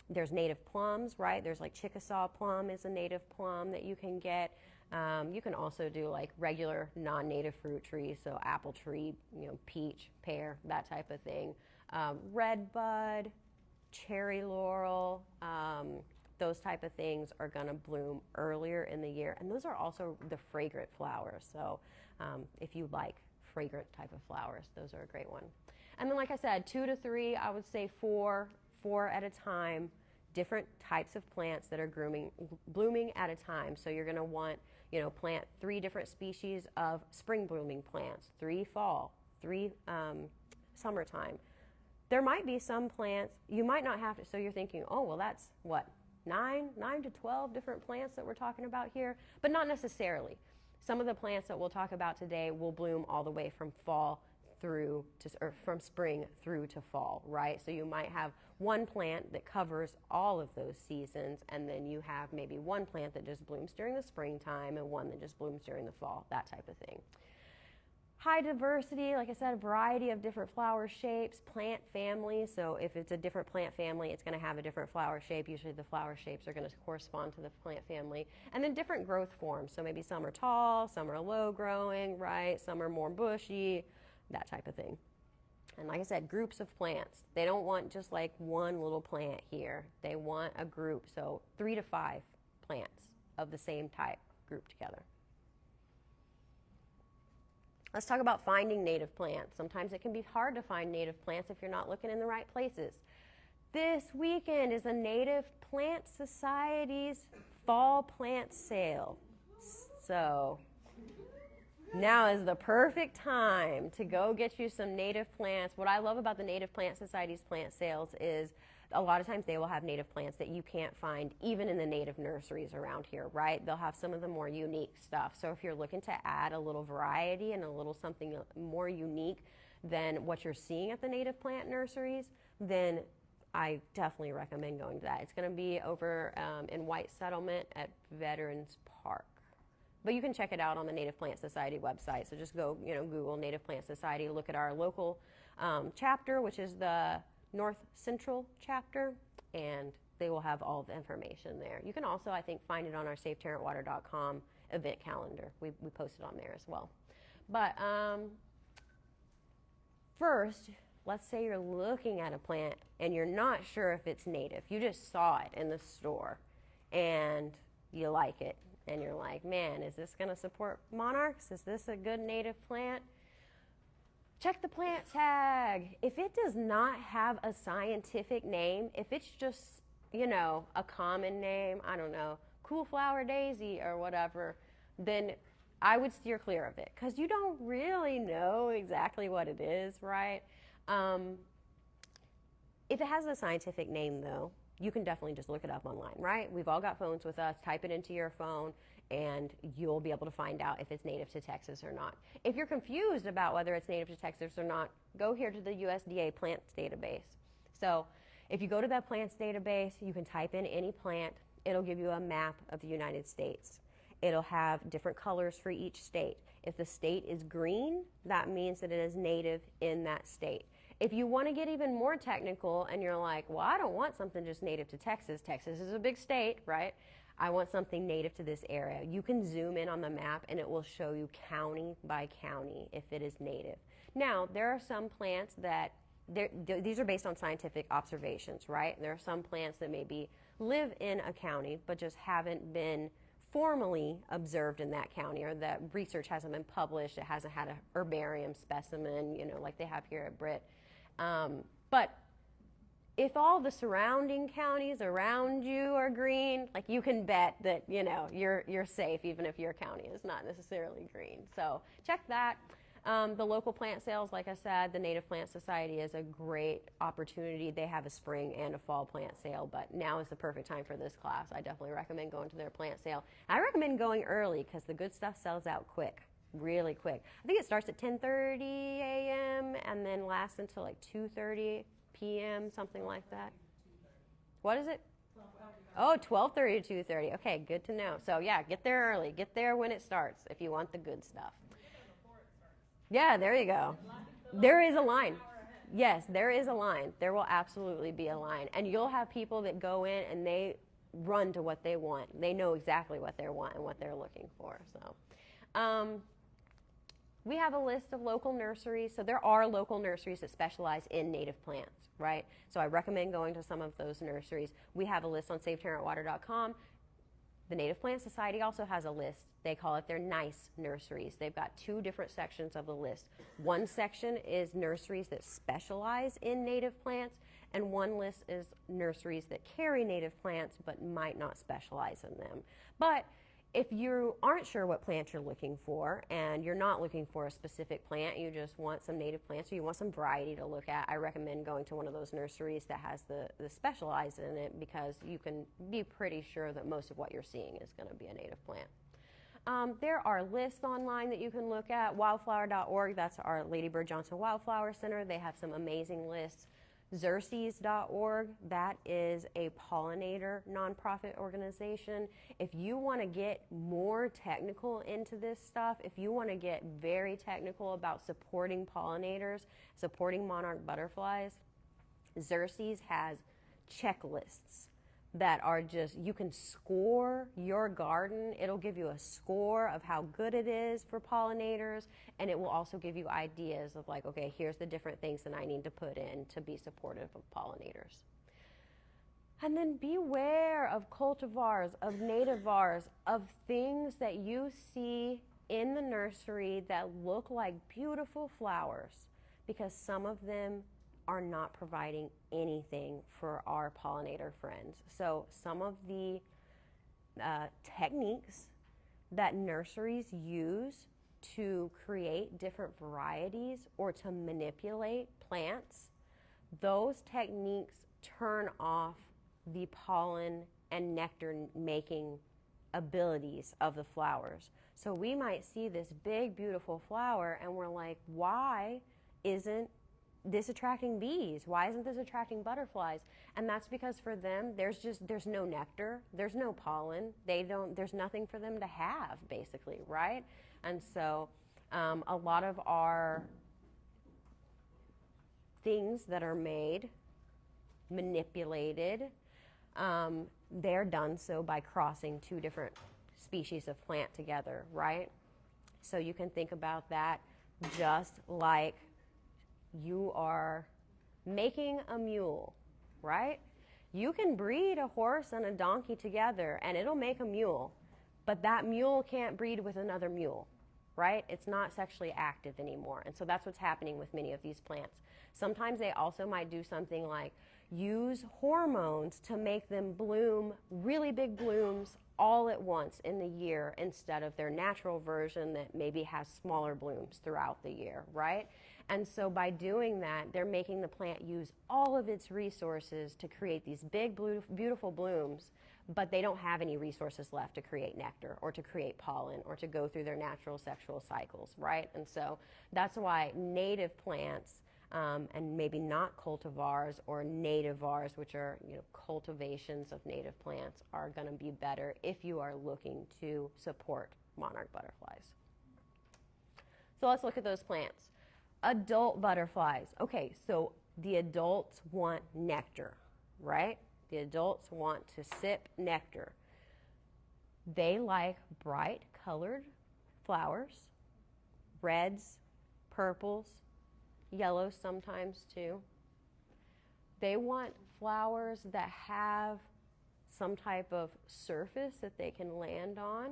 There's native plums, right? There's like Chickasaw plum is a native plum that you can get. You can also do like regular non-native fruit trees, so apple tree, peach, pear, that type of thing. Red bud, cherry laurel, those type of things are going to bloom earlier in the year. And those are also the fragrant flowers. So if you like fragrant type of flowers, those are a great one. And then, like I said, 2 to 3, I would say 4 at a time, different types of plants that are blooming at a time. So you're going to want, plant 3 different species of spring blooming plants, 3 fall, 3 summertime. There might be some plants, you might not have to, so you're thinking, oh, well, that's what, 9 to 12 different plants that we're talking about here, but not necessarily. Some of the plants that we'll talk about today will bloom all the way from fall through to, or from spring through to fall, right? So you might have one plant that covers all of those seasons, and then you have maybe one plant that just blooms during the springtime and one that just blooms during the fall, that type of thing. High diversity, like I said, a variety of different flower shapes, plant families. So if it's a different plant family, it's going to have a different flower shape. Usually the flower shapes are going to correspond to the plant family. And then different growth forms. So maybe some are tall, some are low growing, right? Some are more bushy, that type of thing. And like I said, groups of plants. They don't want just like one little plant here. They want a group. So 3 to 5 plants of the same type grouped together. Let's talk about finding native plants. Sometimes it can be hard to find native plants if you're not looking in the right places. This weekend is a Native Plant Society's fall plant sale. So now is the perfect time to go get you some native plants. What I love about the Native Plant Society's plant sales is a lot of times they will have native plants that you can't find even in the native nurseries around here, right? They'll have some of the more unique stuff. So if you're looking to add a little variety and a little something more unique than what you're seeing at the native plant nurseries, then I definitely recommend going to that. It's going to be over in White Settlement at Veterans Park. But you can check it out on the Native Plant Society website. So just go, Google Native Plant Society, look at our local chapter, which is the North Central chapter, and they will have all the information there. You can also, I think, find it on our SaveTarrantWater.com event calendar. We posted on there as well. But first, let's say you're looking at a plant and you're not sure if it's native. You just saw it in the store and you like it. And you're like, man, is this going to support monarchs? Is this a good native plant? Check the plant tag. If it does not have a scientific name, if it's just, a common name, I don't know, cool flower daisy or whatever, then I would steer clear of it because you don't really know exactly what it is, right? If it has a scientific name, though, you can definitely just look it up online, right? We've all got phones with us. Type it into your phone, and you'll be able to find out if it's native to Texas or not. If you're confused about whether it's native to Texas or not, go here to the USDA plants database. So if you go to that plants database, you can type in any plant. It'll give you a map of the United States. It'll have different colors for each state. If the state is green, that means that it is native in that state. If you want to get even more technical and you're like, well, I don't want something just native to Texas. Texas is a big state, right? I want something native to this area. You can zoom in on the map and it will show you county by county if it is native. Now, there are some plants that, these are based on scientific observations, right? There are some plants that maybe live in a county but just haven't been formally observed in that county, or that research hasn't been published. It hasn't had a herbarium specimen, like they have here at Britt. But if all the surrounding counties around you are green, like you can bet that, you're safe even if your county is not necessarily green. So check that. The local plant sales, like I said, the Native Plant Society is a great opportunity. They have a spring and a fall plant sale, but now is the perfect time for this class. I definitely recommend going to their plant sale. I recommend going early because the good stuff sells out quick. Really quick. I think it starts at 10:30 a.m. and then lasts until like 2:30 p.m., something like that. What is it? Oh, 12:30 to 2:30. Okay, good to know. So yeah, get there early. Get there when it starts if you want the good stuff. Yeah, there you go. There is a line. Yes, there is a line. There will absolutely be a line. And you'll have people that go in and they run to what they want. They know exactly what they want and what they're looking for. So we have a list of local nurseries. So there are local nurseries that specialize in native plants, right? So I recommend going to some of those nurseries. We have a list on SaveTarrantWater.com. The Native Plant Society also has a list. They call it their nice nurseries. They've got 2 different sections of the list. One section is nurseries that specialize in native plants, and one list is nurseries that carry native plants but might not specialize in them. But if you aren't sure what plant you're looking for, and you're not looking for a specific plant, you just want some native plants or you want some variety to look at, I recommend going to one of those nurseries that has the specialized in it, because you can be pretty sure that most of what you're seeing is going to be a native plant. There are lists online that you can look at. Wildflower.org, that's our Lady Bird Johnson Wildflower Center. They have some amazing lists. Xerces.org, that is a pollinator nonprofit organization. If you want to get more technical into this stuff, if you want to get very technical about supporting pollinators, supporting monarch butterflies, Xerces has checklists that are just, you can score your garden. It'll give you a score of how good it is for pollinators, and it will also give you ideas of like, okay, here's the different things that I need to put in to be supportive of pollinators. And then beware of cultivars, of nativars, of things that you see in the nursery that look like beautiful flowers, because some of them are not providing anything for our pollinator friends. So some of the techniques that nurseries use to create different varieties or to manipulate plants, those techniques turn off the pollen and nectar making abilities of the flowers. So we might see this big, beautiful flower and we're like, why isn't this attracting bees? Why isn't this attracting butterflies? And that's because for them, there's no nectar, there's no pollen, there's nothing for them to have, basically, right? And so a lot of our things that are made, manipulated, they're done so by crossing 2 different species of plant together, right? So you can think about that just like you are making a mule, right? You can breed a horse and a donkey together and it'll make a mule, but that mule can't breed with another mule, right? It's not sexually active anymore. And so that's what's happening with many of these plants. Sometimes they also might do something like use hormones to make them bloom really big blooms all at once in the year instead of their natural version that maybe has smaller blooms throughout the year, right? And so by doing that, they're making the plant use all of its resources to create these big, beautiful blooms, but they don't have any resources left to create nectar or to create pollen or to go through their natural sexual cycles, right? And so that's why native plants, and maybe not cultivars or nativars, which are cultivations of native plants, are going to be better if you are looking to support monarch butterflies. So let's look at those plants. Adult butterflies. Okay, so the adults want nectar, right? The adults want to sip nectar. They like bright colored flowers, reds, purples, yellows sometimes too. They want flowers that have some type of surface that they can land on.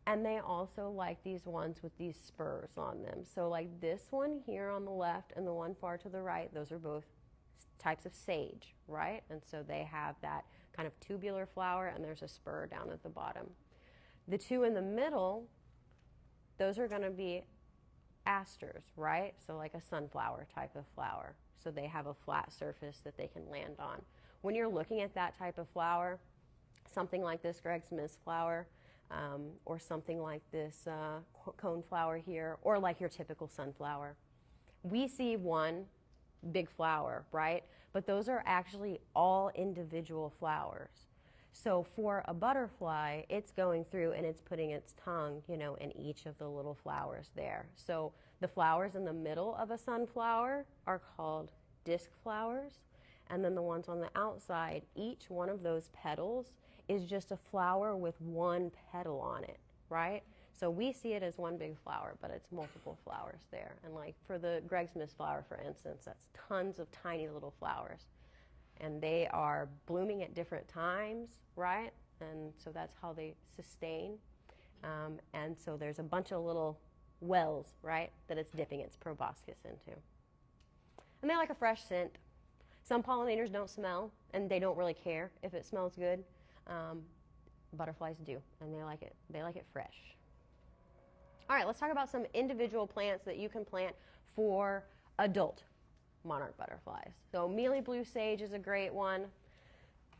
And they also like these ones with these spurs on them. So like this one here on the left and the one far to the right, those are both types of sage, right? And so they have that kind of tubular flower and there's a spur down at the bottom. The 2 in the middle, those are going to be asters, right? So like a sunflower type of flower. So they have a flat surface that they can land on. When you're looking at that type of flower, something like this Greg's Miss flower, or something like this cone flower here, or like your typical sunflower, we see one big flower, right? But those are actually all individual flowers. So for a butterfly, it's going through and it's putting its tongue, you know, in each of the little flowers there. So the flowers in the middle of a sunflower are called disc flowers. And then the ones on the outside, each one of those petals is just a flower with one petal on it, right? So we see it as one big flower, but it's multiple flowers there. And like for the Greg's mist flower, for instance, that's tons of tiny little flowers. And they are blooming at different times, right? And so that's how they sustain. And so there's a bunch of little wells, right, that it's dipping its proboscis into. And they like a fresh scent. Some pollinators don't smell, and they don't really care if it smells good. Butterflies do, and they like it fresh. All right, let's talk about some individual plants that you can plant for adult monarch butterflies. So mealy blue sage is a great one.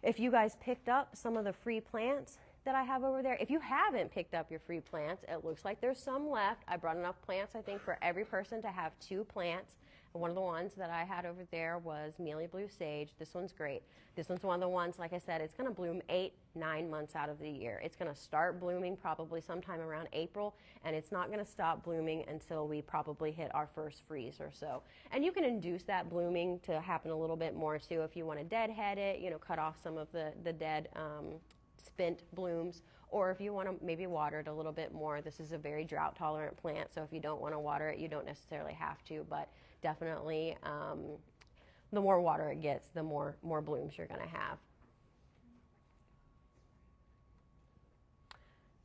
If you guys picked up some of the free plants that I have over there, if you haven't picked up your free plants, it looks like there's some left. I brought enough plants, I think, for every person to have 2 plants. One of the ones that I had over there was mealy blue sage. This one's great. This one's one of the ones, like I said, it's going to bloom 8-9 months out of the year. It's going to start blooming probably sometime around April, and it's not going to stop blooming until we probably hit our first freeze or so. And you can induce that blooming to happen a little bit more too if you want to deadhead it, you know, cut off some of the dead spent blooms, or if you want to maybe water it a little bit more. This is a very drought tolerant plant, so if you don't want to water it, you don't necessarily have to, but definitely the more water it gets, the more blooms you're going to have.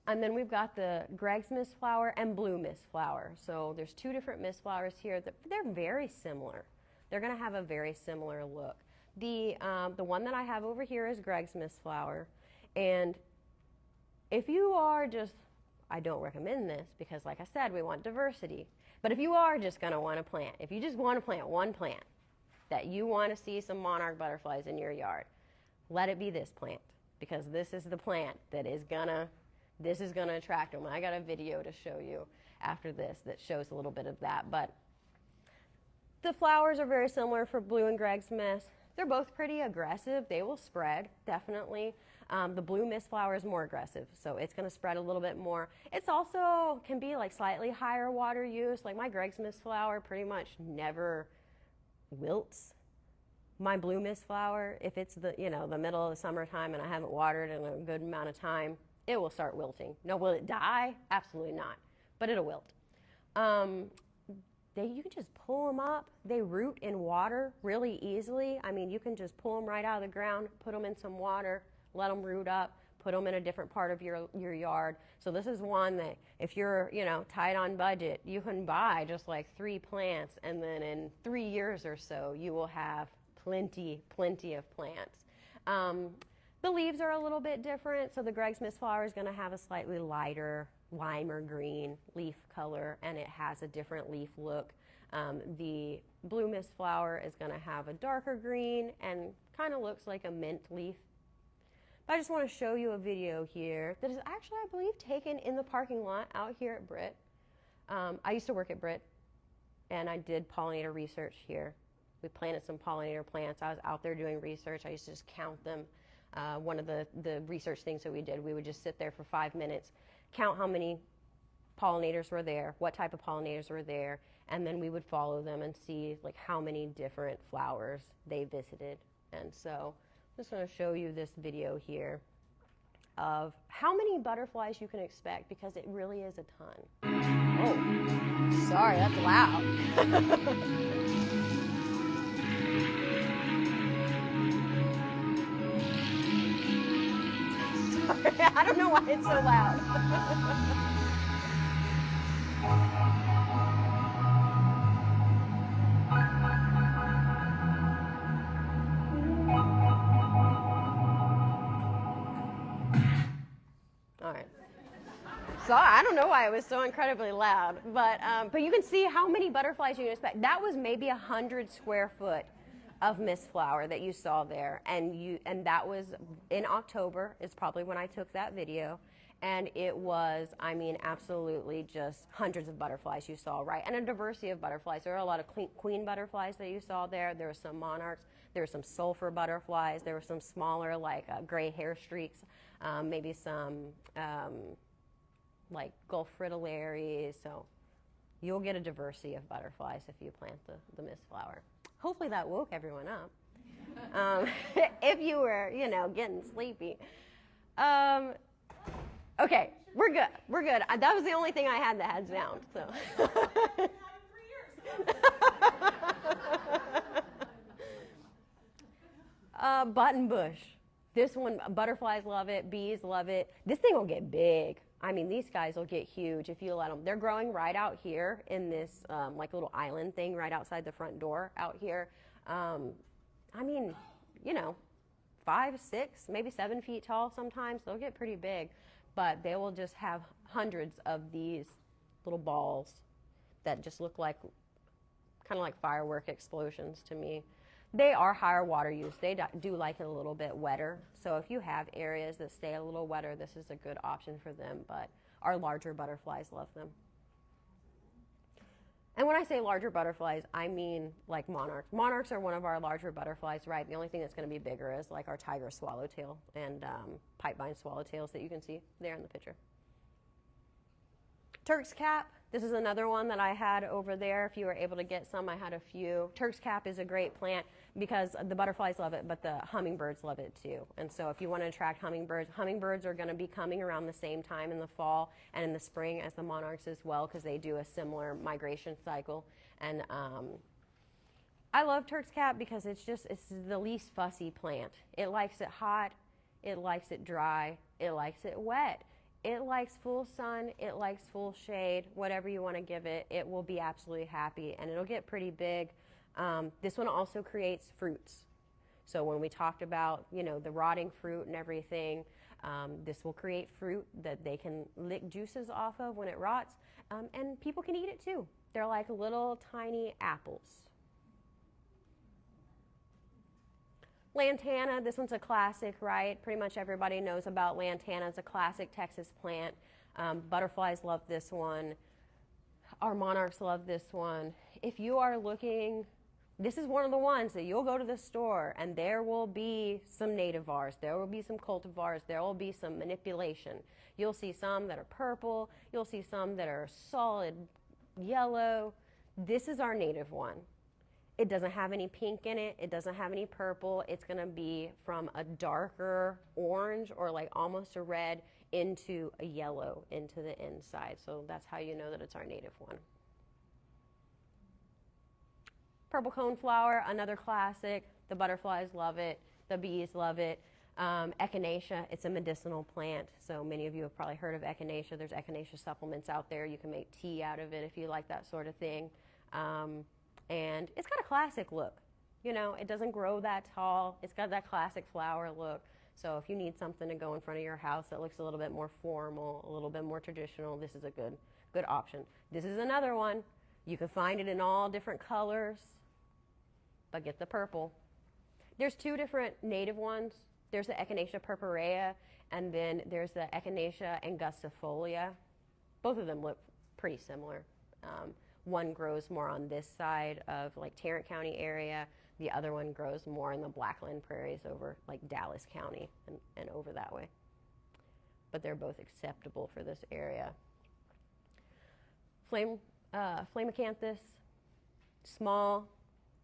And then we've got the Greg's mist flower and blue mist flower. So there's 2 different mist flowers here. They're very similar. They're going to have a very similar look. The one that I have over here is Greg's mist flower. And if you are just, I don't recommend this because like I said, we want diversity. But if you are just going to want to plant, if you just want to plant one plant that you want to see some monarch butterflies in your yard, let it be this plant, because this is the plant that is gonna attract them. I got a video to show you after this that shows a little bit of that. But the flowers are very similar for blue and Greg's mist. They're both pretty aggressive. They will spread, definitely. The blue mist flower is more aggressive, so it's going to spread a little bit more. It's also can be like slightly higher water use. Like my Greg's mist flower pretty much never wilts. My blue mist flower, if it's the middle of the summertime and I haven't watered in a good amount of time, it will start wilting. Now, will it die? Absolutely not, but it'll wilt. You can just pull them up. They root in water really easily. I mean, you can just pull them right out of the ground, put them in some water, let them root up, put them in a different part of your yard. So this is one that if you're, tight on budget, you can buy just like 3 plants, and then in 3 years or so, you will have plenty of plants. The leaves are a little bit different. So the Greg's mist flower is going to have a slightly lighter lime or green leaf color, and it has a different leaf look. The blue mist flower is going to have a darker green and kind of looks like a mint leaf. But I just want to show you a video here that is actually, I believe, taken in the parking lot out here at Britt. I used to work at Britt, and I did pollinator research here. We planted some pollinator plants. I was out there doing research. I used to just count them. One of the research things that we did, we would just sit there for 5 minutes, count how many pollinators were there, what type of pollinators were there, and then we would follow them and see like how many different flowers they visited. And so I'm just going to show you this video here of how many butterflies you can expect, because it really is a ton. Oh, sorry, that's loud. I don't know why it's so loud. All right. So I don't know why it was so incredibly loud, but you can see how many butterflies you can expect. That was maybe 100 square foot of mist flower that you saw there, and that was in October is probably when I took that video, and it was, I mean, absolutely just hundreds of butterflies you saw, right? And a diversity of butterflies. There are a lot of queen butterflies that you saw there. There were some monarchs. There were some sulfur butterflies. There were some smaller, like gray hair streaks, maybe some like Gulf fritillaries. So you'll get a diversity of butterflies if you plant the mist flower. Hopefully that woke everyone up. If you were, getting sleepy. Okay, we're good. We're good. That was the only thing I had that had sound. So. Buttonbush. This one, butterflies love it, bees love it. This thing will get big. I mean, these guys will get huge if you let them. They're growing right out here in this like little island thing right outside the front door out here. I mean, 5, 6, maybe 7 feet tall sometimes. They'll get pretty big, but they will just have hundreds of these little balls that just look like kind of like firework explosions to me. They are higher water use. They do like it a little bit wetter. So if you have areas that stay a little wetter, this is a good option for them, but our larger butterflies love them. And when I say larger butterflies, I mean like monarchs. Monarchs are one of our larger butterflies, right? The only thing that's going to be bigger is like our tiger swallowtail and pipevine swallowtails that you can see there in the picture. Turk's cap, this is another one that I had over there. If you were able to get some, I had a few. Turk's cap is a great plant because the butterflies love it, but the hummingbirds love it too. And so if you want to attract hummingbirds are going to be coming around the same time in the fall and in the spring as the monarchs as well, because they do a similar migration cycle. And I love Turk's cap because it's the least fussy plant. It likes it hot, it likes it dry, it likes it wet. It likes full sun, it likes full shade, whatever you want to give it, it will be absolutely happy, and it'll get pretty big. This one also creates fruits. So when we talked about, the rotting fruit and everything, this will create fruit that they can lick juices off of when it rots, and people can eat it too. They're like little tiny apples. Lantana, this one's a classic, right? Pretty much everybody knows about lantana. It's a classic Texas plant. Butterflies love this one. Our monarchs love this one. If you are looking, this is one of the ones that you'll go to the store and there will be some nativars, there will be some cultivars, there will be some manipulation. You'll see some that are purple, you'll see some that are solid yellow. This is our native one. It doesn't have any pink in it. It doesn't have any purple. It's going to be from a darker orange or like almost a red into a yellow into the inside. So that's how you know that it's our native one. Purple coneflower, another classic. The butterflies love it. The bees love it. Echinacea, it's a medicinal plant. So many of you have probably heard of echinacea. There's echinacea supplements out there. You can make tea out of it if you like that sort of thing. And it's got a classic look. It doesn't grow that tall. It's got that classic flower look. So if you need something to go in front of your house that looks a little bit more formal, a little bit more traditional, this is a good option. This is another one. You can find it in all different colors, but get the purple. There's two different native ones. There's the Echinacea purpurea, and then there's the Echinacea angustifolia. Both of them look pretty similar. One grows more on this side of like Tarrant County area. The other one grows more in the Blackland prairies over like Dallas County and over that way. But they're both acceptable for this area. Flamacanthus, small,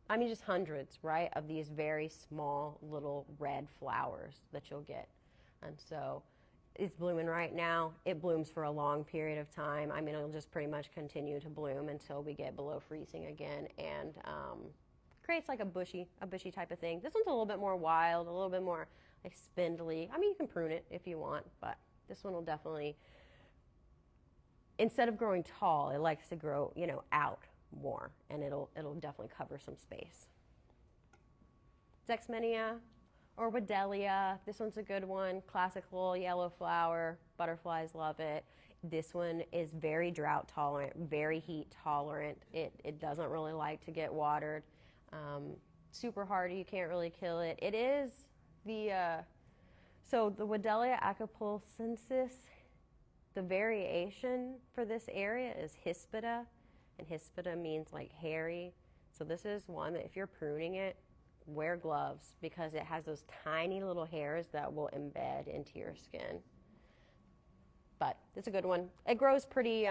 just hundreds, right, of these very small little red flowers that you'll get. And so it's blooming right now. It blooms for a long period of time. It'll just pretty much continue to bloom until we get below freezing again, and creates like a bushy type of thing. This one's a little bit more wild, a little bit more like spindly. You can prune it if you want, but this one will definitely, instead of growing tall, it likes to grow, out more, and it'll definitely cover some space. Zexmenia or Wedelia, this one's a good one. Classic little yellow flower, butterflies love it. This one is very drought tolerant, very heat tolerant. It doesn't really like to get watered. Super hardy, you can't really kill it. It is so the Wedelia acapulcensis, the variation for this area is hispida, and hispida means like hairy. So this is one that if you're pruning it, wear gloves because it has those tiny little hairs that will embed into your skin. But it's a good one. It grows pretty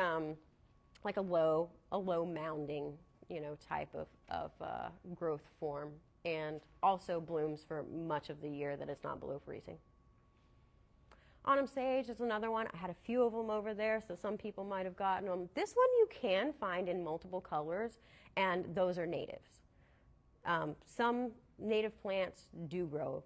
like a low mounding, type of growth form, and also blooms for much of the year that it's not below freezing. Autumn sage is another one. I had a few of them over there, so some people might have gotten them. This one you can find in multiple colors, and those are natives. Some native plants do grow,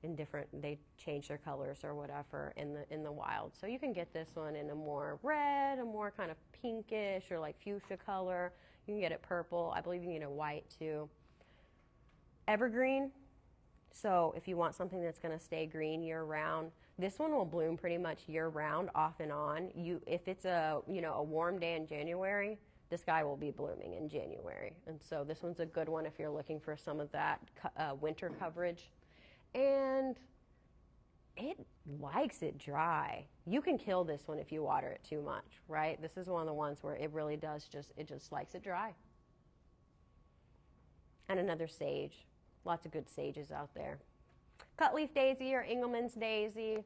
in different, they change their colors or whatever in the wild. So you can get this one in a more red, a more kind of pinkish or like fuchsia color. You can get it purple. I believe you can get it white too. Evergreen. So if you want something that's going to stay green year round, this one will bloom pretty much year round, off and on. If it's a warm day in January, this guy will be blooming in January. And so this one's a good one if you're looking for some of that winter coverage. And it likes it dry. You can kill this one if you water it too much, right? This is one of the ones where it really does it just likes it dry. And another sage. Lots of good sages out there. Cutleaf daisy or Engelmann's daisy.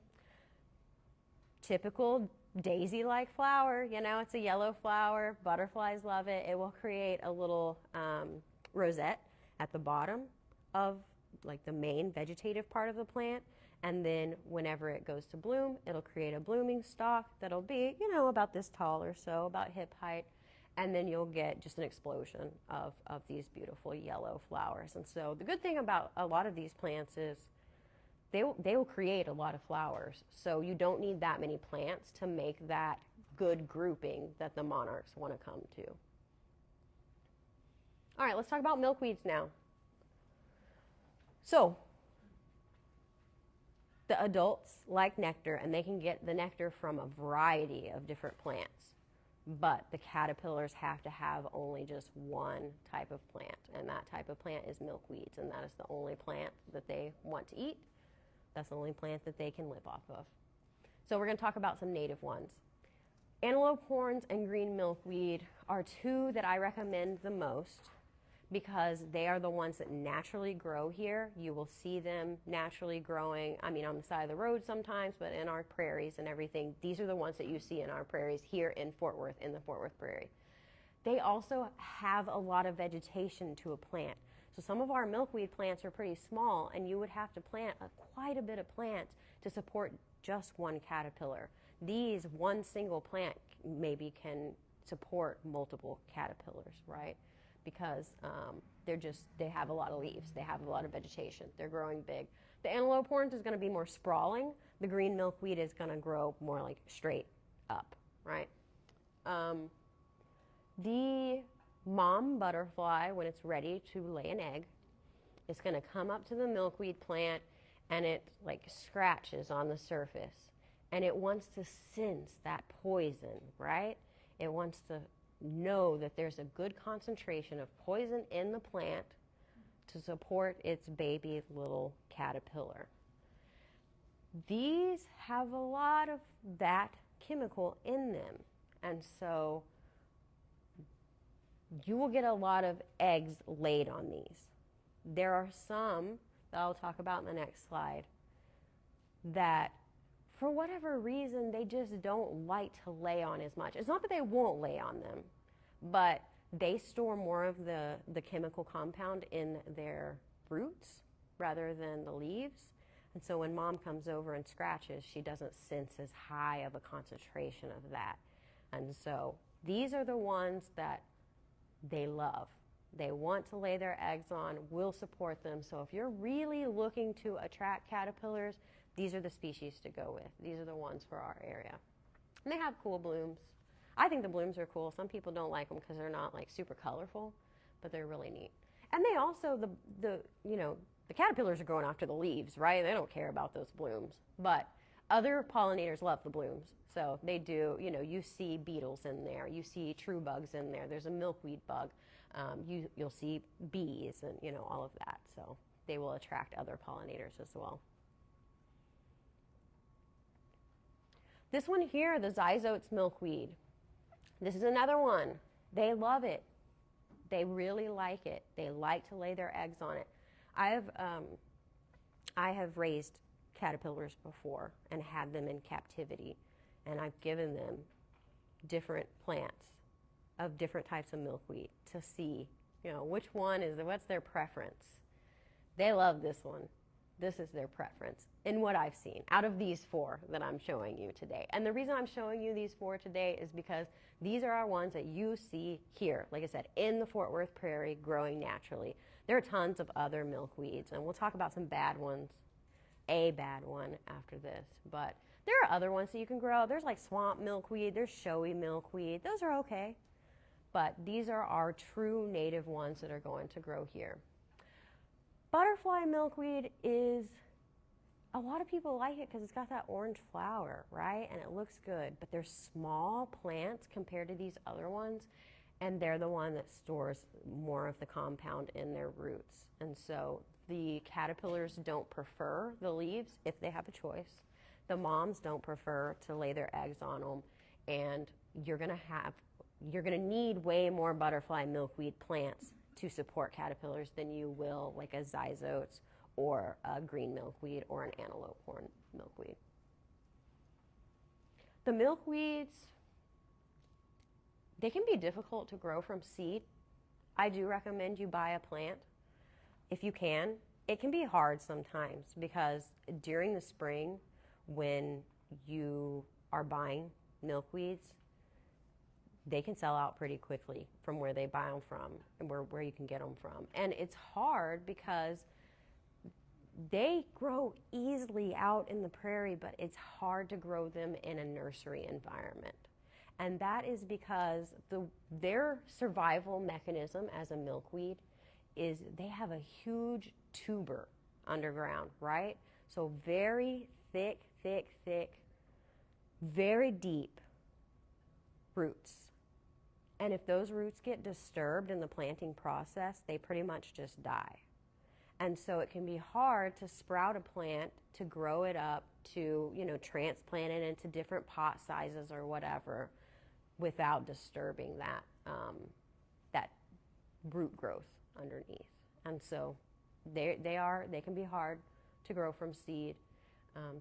Typical daisy-like flower, it's a yellow flower. Butterflies love it. It will create a little rosette at the bottom of like the main vegetative part of the plant, and then whenever it goes to bloom, it'll create a blooming stalk that'll be, about this tall or so, about hip height, and then you'll get just an explosion of these beautiful yellow flowers. And so the good thing about a lot of these plants is they will create a lot of flowers. So you don't need that many plants to make that good grouping that the monarchs want to come to. All right, let's talk about milkweeds now. So the adults like nectar, and they can get the nectar from a variety of different plants. But the caterpillars have to have only just one type of plant, and that type of plant is milkweeds, and that is the only plant that they want to eat. That's the only plant that they can live off of. So we're going to talk about some native ones. Antelope horns and green milkweed are two that I recommend the most because they are the ones that naturally grow here. You will see them naturally growing, on the side of the road sometimes, but in our prairies and everything. These are the ones that you see in our prairies here in Fort Worth, in the Fort Worth Prairie. They also have a lot of vegetation to a plant. So some of our milkweed plants are pretty small, and you would have to plant quite a bit of plants to support just one caterpillar. These, one single plant maybe can support multiple caterpillars, right? Because they have a lot of leaves. They have a lot of vegetation. They're growing big. The antelope horns is going to be more sprawling. The green milkweed is going to grow more like straight up, right? The mom butterfly, when it's ready to lay an egg, is going to come up to the milkweed plant, and it like scratches on the surface, and it wants to sense that poison, right? It wants to know that there's a good concentration of poison in the plant to support its baby little caterpillar. These have a lot of that chemical in them, and so you will get a lot of eggs laid on these. There are some that I'll talk about in the next slide that for whatever reason they just don't like to lay on as much. It's not that they won't lay on them, but they store more of the chemical compound in their roots rather than the leaves. And so when mom comes over and scratches, she doesn't sense as high of a concentration of that. And so these are the ones that they love. They want to lay their eggs on. We'll support them. So if you're really looking to attract caterpillars, these are the species to go with. These are the ones for our area. And they have cool blooms. I think the blooms are cool. Some people don't like them because they're not like super colorful, but they're really neat. And they also, the caterpillars are going after the leaves, right? They don't care about those blooms. But other pollinators love the blooms. So they do, you see beetles in there. You see true bugs in there. There's a milkweed bug. You'll see bees and, all of that. So they will attract other pollinators as well. This one here, the Zyzotes milkweed. This is another one. They love it. They really like it. They like to lay their eggs on it. I have raised caterpillars before and had them in captivity, and I've given them different plants of different types of milkweed to see, which one is, what's their preference. They love this one. This is their preference in what I've seen out of these 4 that I'm showing you today. And the reason I'm showing you these 4 today is because these are our ones that you see here, like I said, in the Fort Worth Prairie, growing naturally. There are tons of other milkweeds, and we'll talk about some bad ones, a bad one after this. But there are other ones that you can grow. There's like swamp milkweed, there's showy milkweed. Those are okay. But these are our true native ones that are going to grow here. Butterfly milkweed is, a lot of people like it because it's got that orange flower, right? And it looks good, but they're small plants compared to these other ones, and they're the one that stores more of the compound in their roots. And so the caterpillars don't prefer the leaves if they have a choice. The moms don't prefer to lay their eggs on them, and you're gonna need way more butterfly milkweed plants to support caterpillars than you will like a zyzotes or a green milkweed or an antelope horn milkweed. The milkweeds, they can be difficult to grow from seed. I do recommend you buy a plant if you can. It can be hard sometimes because during the spring when you are buying milkweeds, they can sell out pretty quickly from where they buy them from and where you can get them from. And it's hard because they grow easily out in the prairie, but it's hard to grow them in a nursery environment. And that is because their survival mechanism as a milkweed is they have a huge tuber underground, right? So very thick, very deep roots. And if those roots get disturbed in the planting process, they pretty much just die. And so it can be hard to sprout a plant, to grow it up, to, transplant it into different pot sizes or whatever without disturbing that, that root growth underneath. And so they can be hard to grow from seed.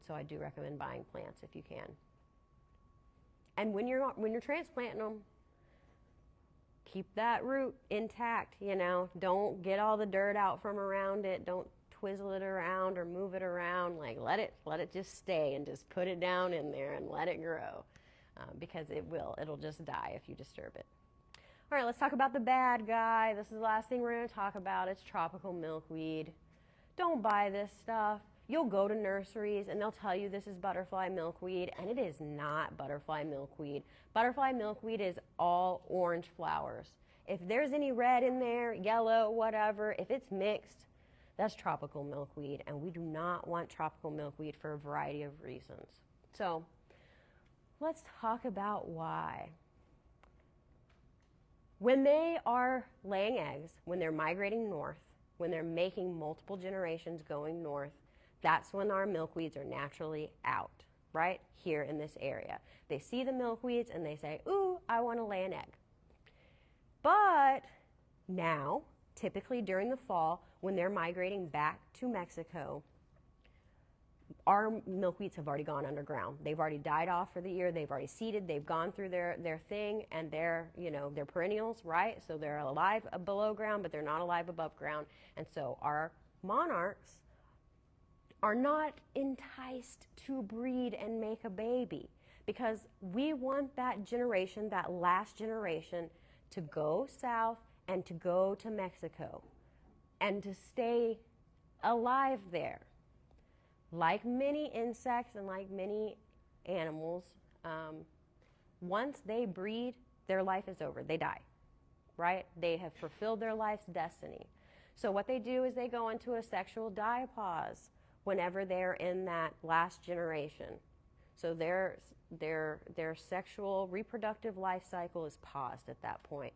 So I do recommend buying plants if you can. And when you're transplanting them, keep that root intact, Don't get all the dirt out from around it. Don't twizzle it around or move it around. Like let it just stay and just put it down in there and let it grow because it'll just die if you disturb it. All right, let's talk about the bad guy. This is the last thing we're going to talk about. It's tropical milkweed. Don't buy this stuff. You'll go to nurseries and they'll tell you this is butterfly milkweed, and it is not butterfly milkweed. Butterfly milkweed is all orange flowers. If there's any red in there, yellow, whatever, if it's mixed, that's tropical milkweed, and we do not want tropical milkweed for a variety of reasons. So let's talk about why. When they are laying eggs, when they're migrating north, when they're making multiple generations going north, that's when our milkweeds are naturally out, right here in this area. They see the milkweeds and they say, ooh, I want to lay an egg. But now, typically during the fall, when they're migrating back to Mexico, our milkweeds have already gone underground. They've already died off for the year. They've already seeded. They've gone through their thing, and they're perennials, right? So they're alive below ground, but they're not alive above ground. And so our monarchs are not enticed to breed and make a baby because we want that generation, that last generation, to go south and to go to Mexico and to stay alive there. Like many insects and like many animals, once they breed, their life is over. They die, right? They have fulfilled their life's destiny. So what they do is they go into a sexual diapause whenever they're in that last generation. So their sexual reproductive life cycle is paused at that point.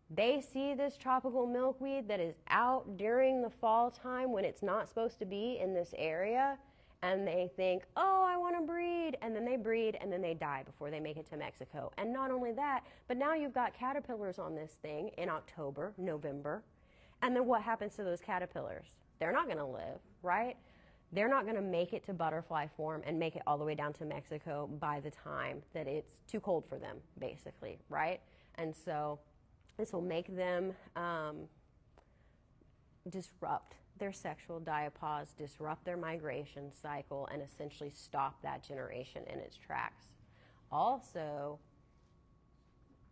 They see this tropical milkweed that is out during the fall time when it's not supposed to be in this area, and they think, oh, I want to breed, and then they breed, and then they die before they make it to Mexico. And not only that, but now you've got caterpillars on this thing in October, November, and then what happens to those caterpillars? they're not going to live, right? They're not going to make it to butterfly form and make it all the way down to Mexico by the time that it's too cold for them, basically, right? And so this will make them disrupt their sexual diapause, disrupt their migration cycle, and essentially stop that generation in its tracks. Also,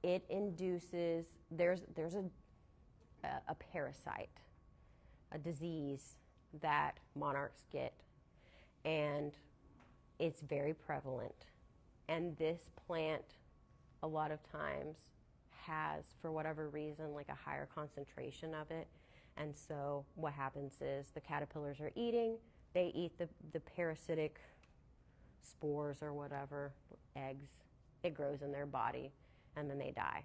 it induces, there's a parasite, a disease that monarchs get, and it's very prevalent. And this plant, a lot of times, has, for whatever reason, like a higher concentration of it. And so what happens is the caterpillars are eating, they eat the parasitic spores or whatever, eggs, it grows in their body, and then they die.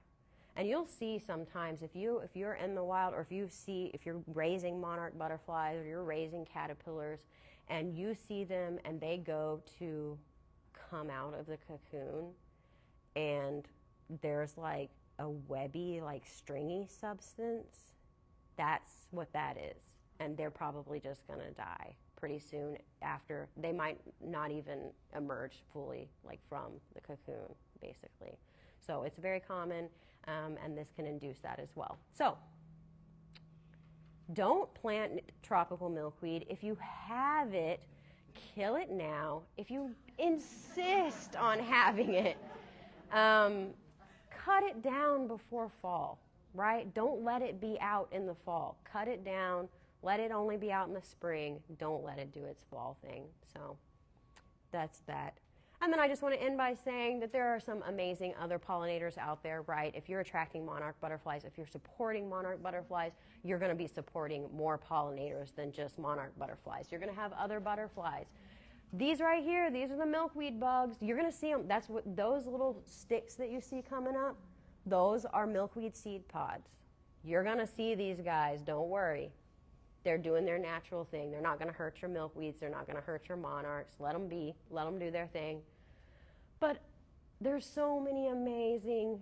And you'll see sometimes if you're in the wild, or if you're raising monarch butterflies or you're raising caterpillars, and you see them and they go to come out of the cocoon, and there's like a webby, like stringy substance, that's what that is. And they're probably just gonna die pretty soon after. They might not even emerge fully, like from the cocoon, basically. So it's very common, and this can induce that as well. So don't plant tropical milkweed. If you have it, kill it now. If you insist on having it, cut it down before fall, right? Don't let it be out in the fall. Cut it down. Let it only be out in the spring. Don't let it do its fall thing. So that's that. And then I just want to end by saying that there are some amazing other pollinators out there, right? If you're attracting monarch butterflies, if you're supporting monarch butterflies, you're going to be supporting more pollinators than just monarch butterflies. You're going to have other butterflies. These right here, these are the milkweed bugs. You're going to see them. That's what those little sticks that you see coming up, those are milkweed seed pods. You're going to see these guys. Don't worry. They're doing their natural thing. They're not going to hurt your milkweeds. They're not going to hurt your monarchs. Let them be. Let them do their thing. But there's so many amazing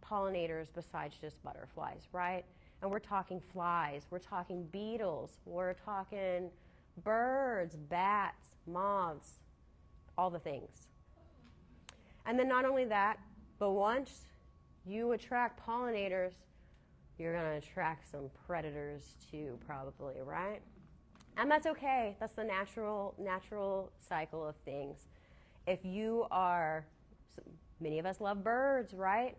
pollinators besides just butterflies, right? And we're talking flies. We're talking beetles. We're talking birds, bats, moths, all the things. And then not only that, but once you attract pollinators, you're going to attract some predators too, probably, right? And that's okay. That's the natural cycle of things. If you are, many of us love birds, right?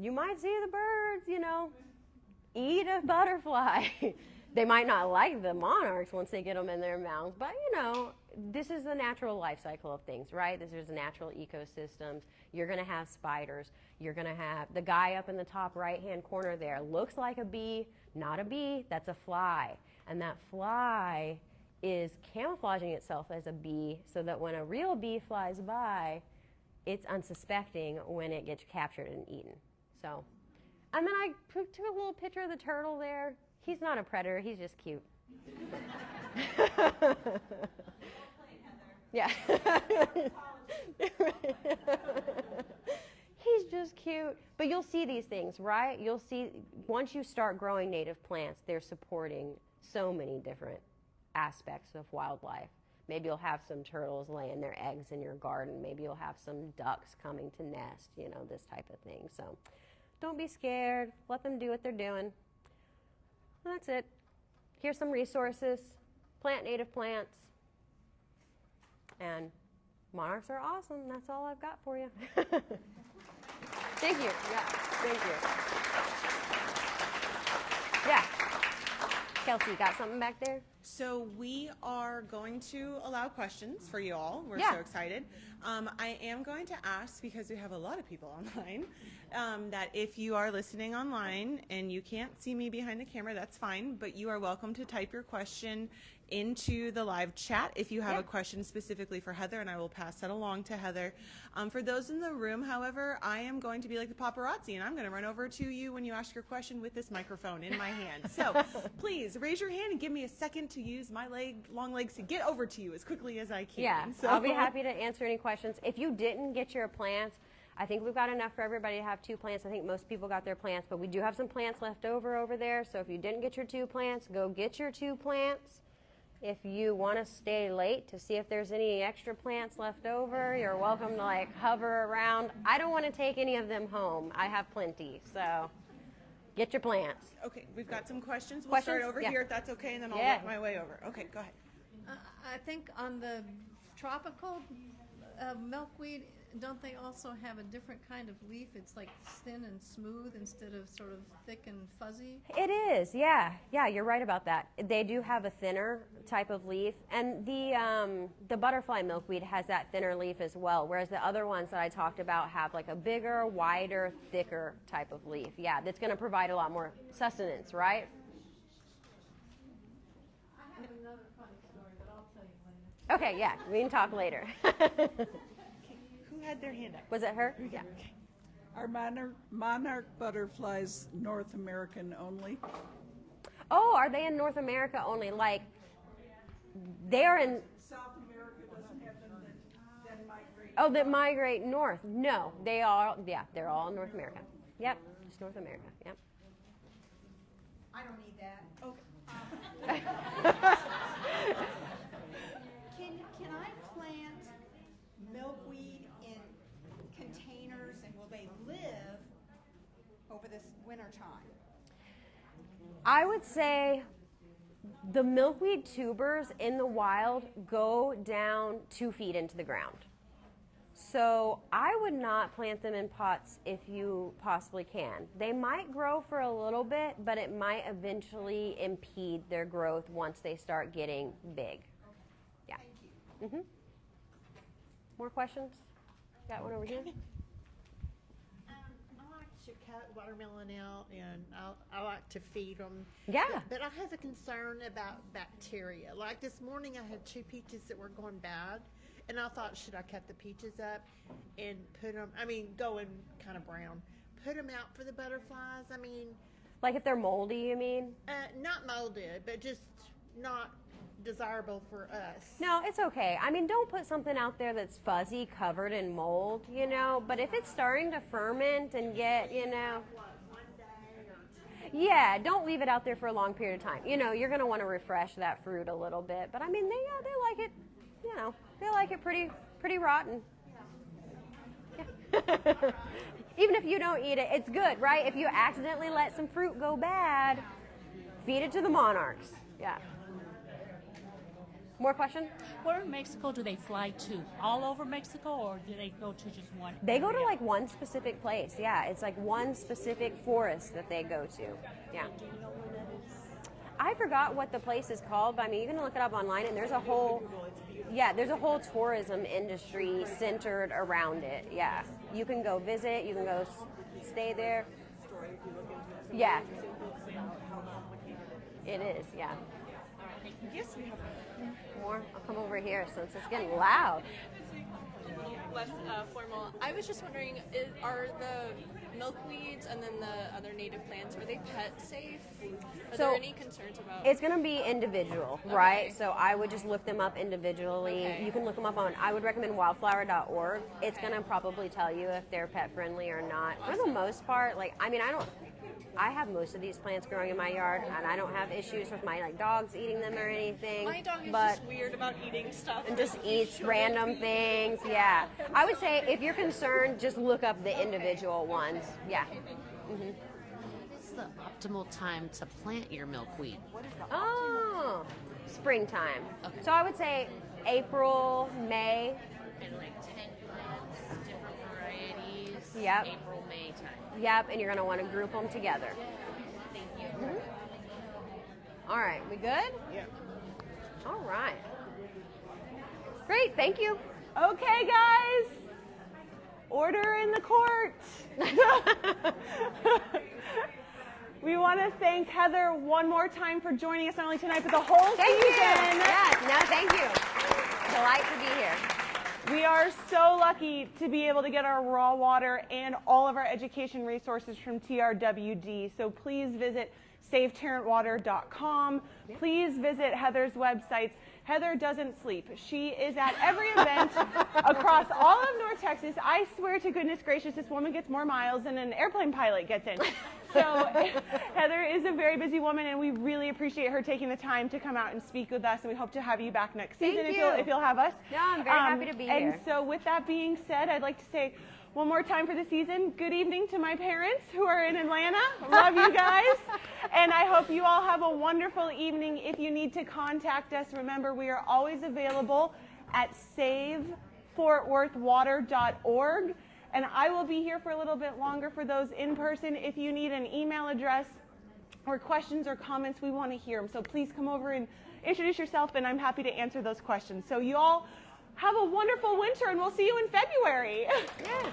You might see the birds, eat a butterfly. They might not like the monarchs once they get them in their mouths, but this is the natural life cycle of things, right? This is natural ecosystems. You're going to have spiders. You're going to have the guy up in the top right-hand corner there. Looks like a bee, not a bee. That's a fly. And that fly is camouflaging itself as a bee so that when a real bee flies by, it's unsuspecting when it gets captured and eaten. So, and then I took a little picture of the turtle there. He's not a predator. He's just cute. Yeah. He's just cute. But you'll see these things, right? You'll see, once you start growing native plants, they're supporting so many different aspects of wildlife. Maybe you'll have some turtles laying their eggs in your garden. Maybe you'll have some ducks coming to nest, this type of thing. So don't be scared. Let them do what they're doing. And that's it. Here's some resources. Plant native plants. And monarchs are awesome. That's all I've got for you. Thank you. Yeah, thank you. Yeah. Kelsey, got something back there? So we are going to allow questions for you all. We're so excited. I am going to ask, because we have a lot of people online, that if you are listening online and you can't see me behind the camera, that's fine, but you are welcome to type your question into the live chat if you have a question specifically for Heather, and I will pass that along to Heather. For those in the room, however, I am going to be like the paparazzi, and I'm going to run over to you when you ask your question with this microphone in my hand. So please raise your hand and give me a second to use my long legs to get over to you as quickly as I can. Yeah, so I'll be happy to answer any questions. If you didn't get your plants, I think we've got enough for everybody to have 2 plants. I think most people got their plants, but we do have some plants left over there. So if you didn't get your 2 plants, go get your 2 plants. If you want to stay late to see if there's any extra plants left over, you're welcome to like hover around. I don't want to take any of them home. I have plenty, so get your plants. Okay, we've got some questions. We'll start over here if that's okay, and then I'll work my way over. Okay, go ahead. I think on the tropical milkweed, don't they also have a different kind of leaf? It's like thin and smooth instead of sort of thick and fuzzy. It is, yeah. Yeah, you're right about that. They do have a thinner type of leaf, and the butterfly milkweed has that thinner leaf as well, whereas the other ones that I talked about have like a bigger, wider, thicker type of leaf. Yeah, that's going to provide a lot more sustenance, right? I have another funny story, but I'll tell you later. Okay, yeah, we can talk later. Who had their hand up? Was it her? Yeah. Are monarch butterflies North American only? Oh, are they in North America only? Like, they are in... South America doesn't have them that migrate. Oh, that migrate north. No, they are, yeah, they're all in North America. Yep, just North America, yep. I don't need that. Okay. Can I plant milkweed in containers, and will they live over this winter time? I would say the milkweed tubers in the wild go down 2 feet into the ground. So I would not plant them in pots if you possibly can. They might grow for a little bit, but it might eventually impede their growth once they start getting big. Yeah. Thank you. More questions? Got one over here? I like to cut watermelon out, and I like to feed them. Yeah. But I have a concern about bacteria. Like this morning, I had 2 peaches that were going bad, and I thought, should I cut the peaches up and put them? Going kind of brown. Put them out for the butterflies. Like if they're moldy, you mean? Not molded, but just not desirable for us. No, it's okay. Don't put something out there that's fuzzy, covered in mold, but if it's starting to ferment and get, yeah, don't leave it out there for a long period of time. You're going to want to refresh that fruit a little bit, but they like it, they like it pretty rotten. Yeah. Even if you don't eat it, it's good, right? If you accidentally let some fruit go bad, feed it to the monarchs. Yeah. More questions? Where in Mexico do they fly to? All over Mexico, or do they go to just one? They go to like one specific place. Yeah, it's like one specific forest that they go to. Yeah. I forgot what the place is called, but you can look it up online, and there's a whole tourism industry centered around it. Yeah, you can go visit, you can go stay there. Yeah, it is. Yeah. Yes, we have. More? I'll come over here since it's getting loud. Less formal. I was just wondering, are the milkweeds and then the other native plants, are they pet safe? Are there any concerns about? It's going to be individual, right? So I would just look them up individually. Okay. You can look them up I would recommend wildflower.org. It's going to probably tell you if they're pet friendly or not. For the most part, I have most of these plants growing in my yard, and I don't have issues with my dogs eating them or anything. My dog is but just weird about eating stuff. and just eats random things. Yeah, I would say if you're concerned, just look up the individual ones. Yeah. What is the optimal time to plant your milkweed? Oh, springtime. Okay. So I would say April, May. And like 10 plants, different varieties. Yep. April, May time. Yep, and you're going to want to group them together. Thank you. All right, we good? Yeah. All right. Great, thank you. Okay, guys. Order in the court. We want to thank Heather one more time for joining us not only tonight but the whole Thank season. you. Yes, no, thank you. Delight to be here. We are so lucky to be able to get our raw water and all of our education resources from TRWD. So please visit SaveTarrantWater.com. Please visit Heather's websites. Heather doesn't sleep. She is at every event across all of North Texas, I swear to goodness gracious, this woman gets more miles than an airplane pilot gets in. So Heather is a very busy woman, and we really appreciate her taking the time to come out and speak with us, and we hope to have you back next season if you'll have us. Yeah, I'm very happy to be here. And so with that being said, I'd like to say one more time for the season, good evening to my parents who are in Atlanta. Love you guys. And I hope you all have a wonderful evening. If you need to contact us, remember we are always available at savefortworthwater.org. And I will be here for a little bit longer for those in person. If you need an email address or questions or comments, we want to hear them. So please come over and introduce yourself, and I'm happy to answer those questions. So you all have a wonderful winter, and we'll see you in February. Yeah.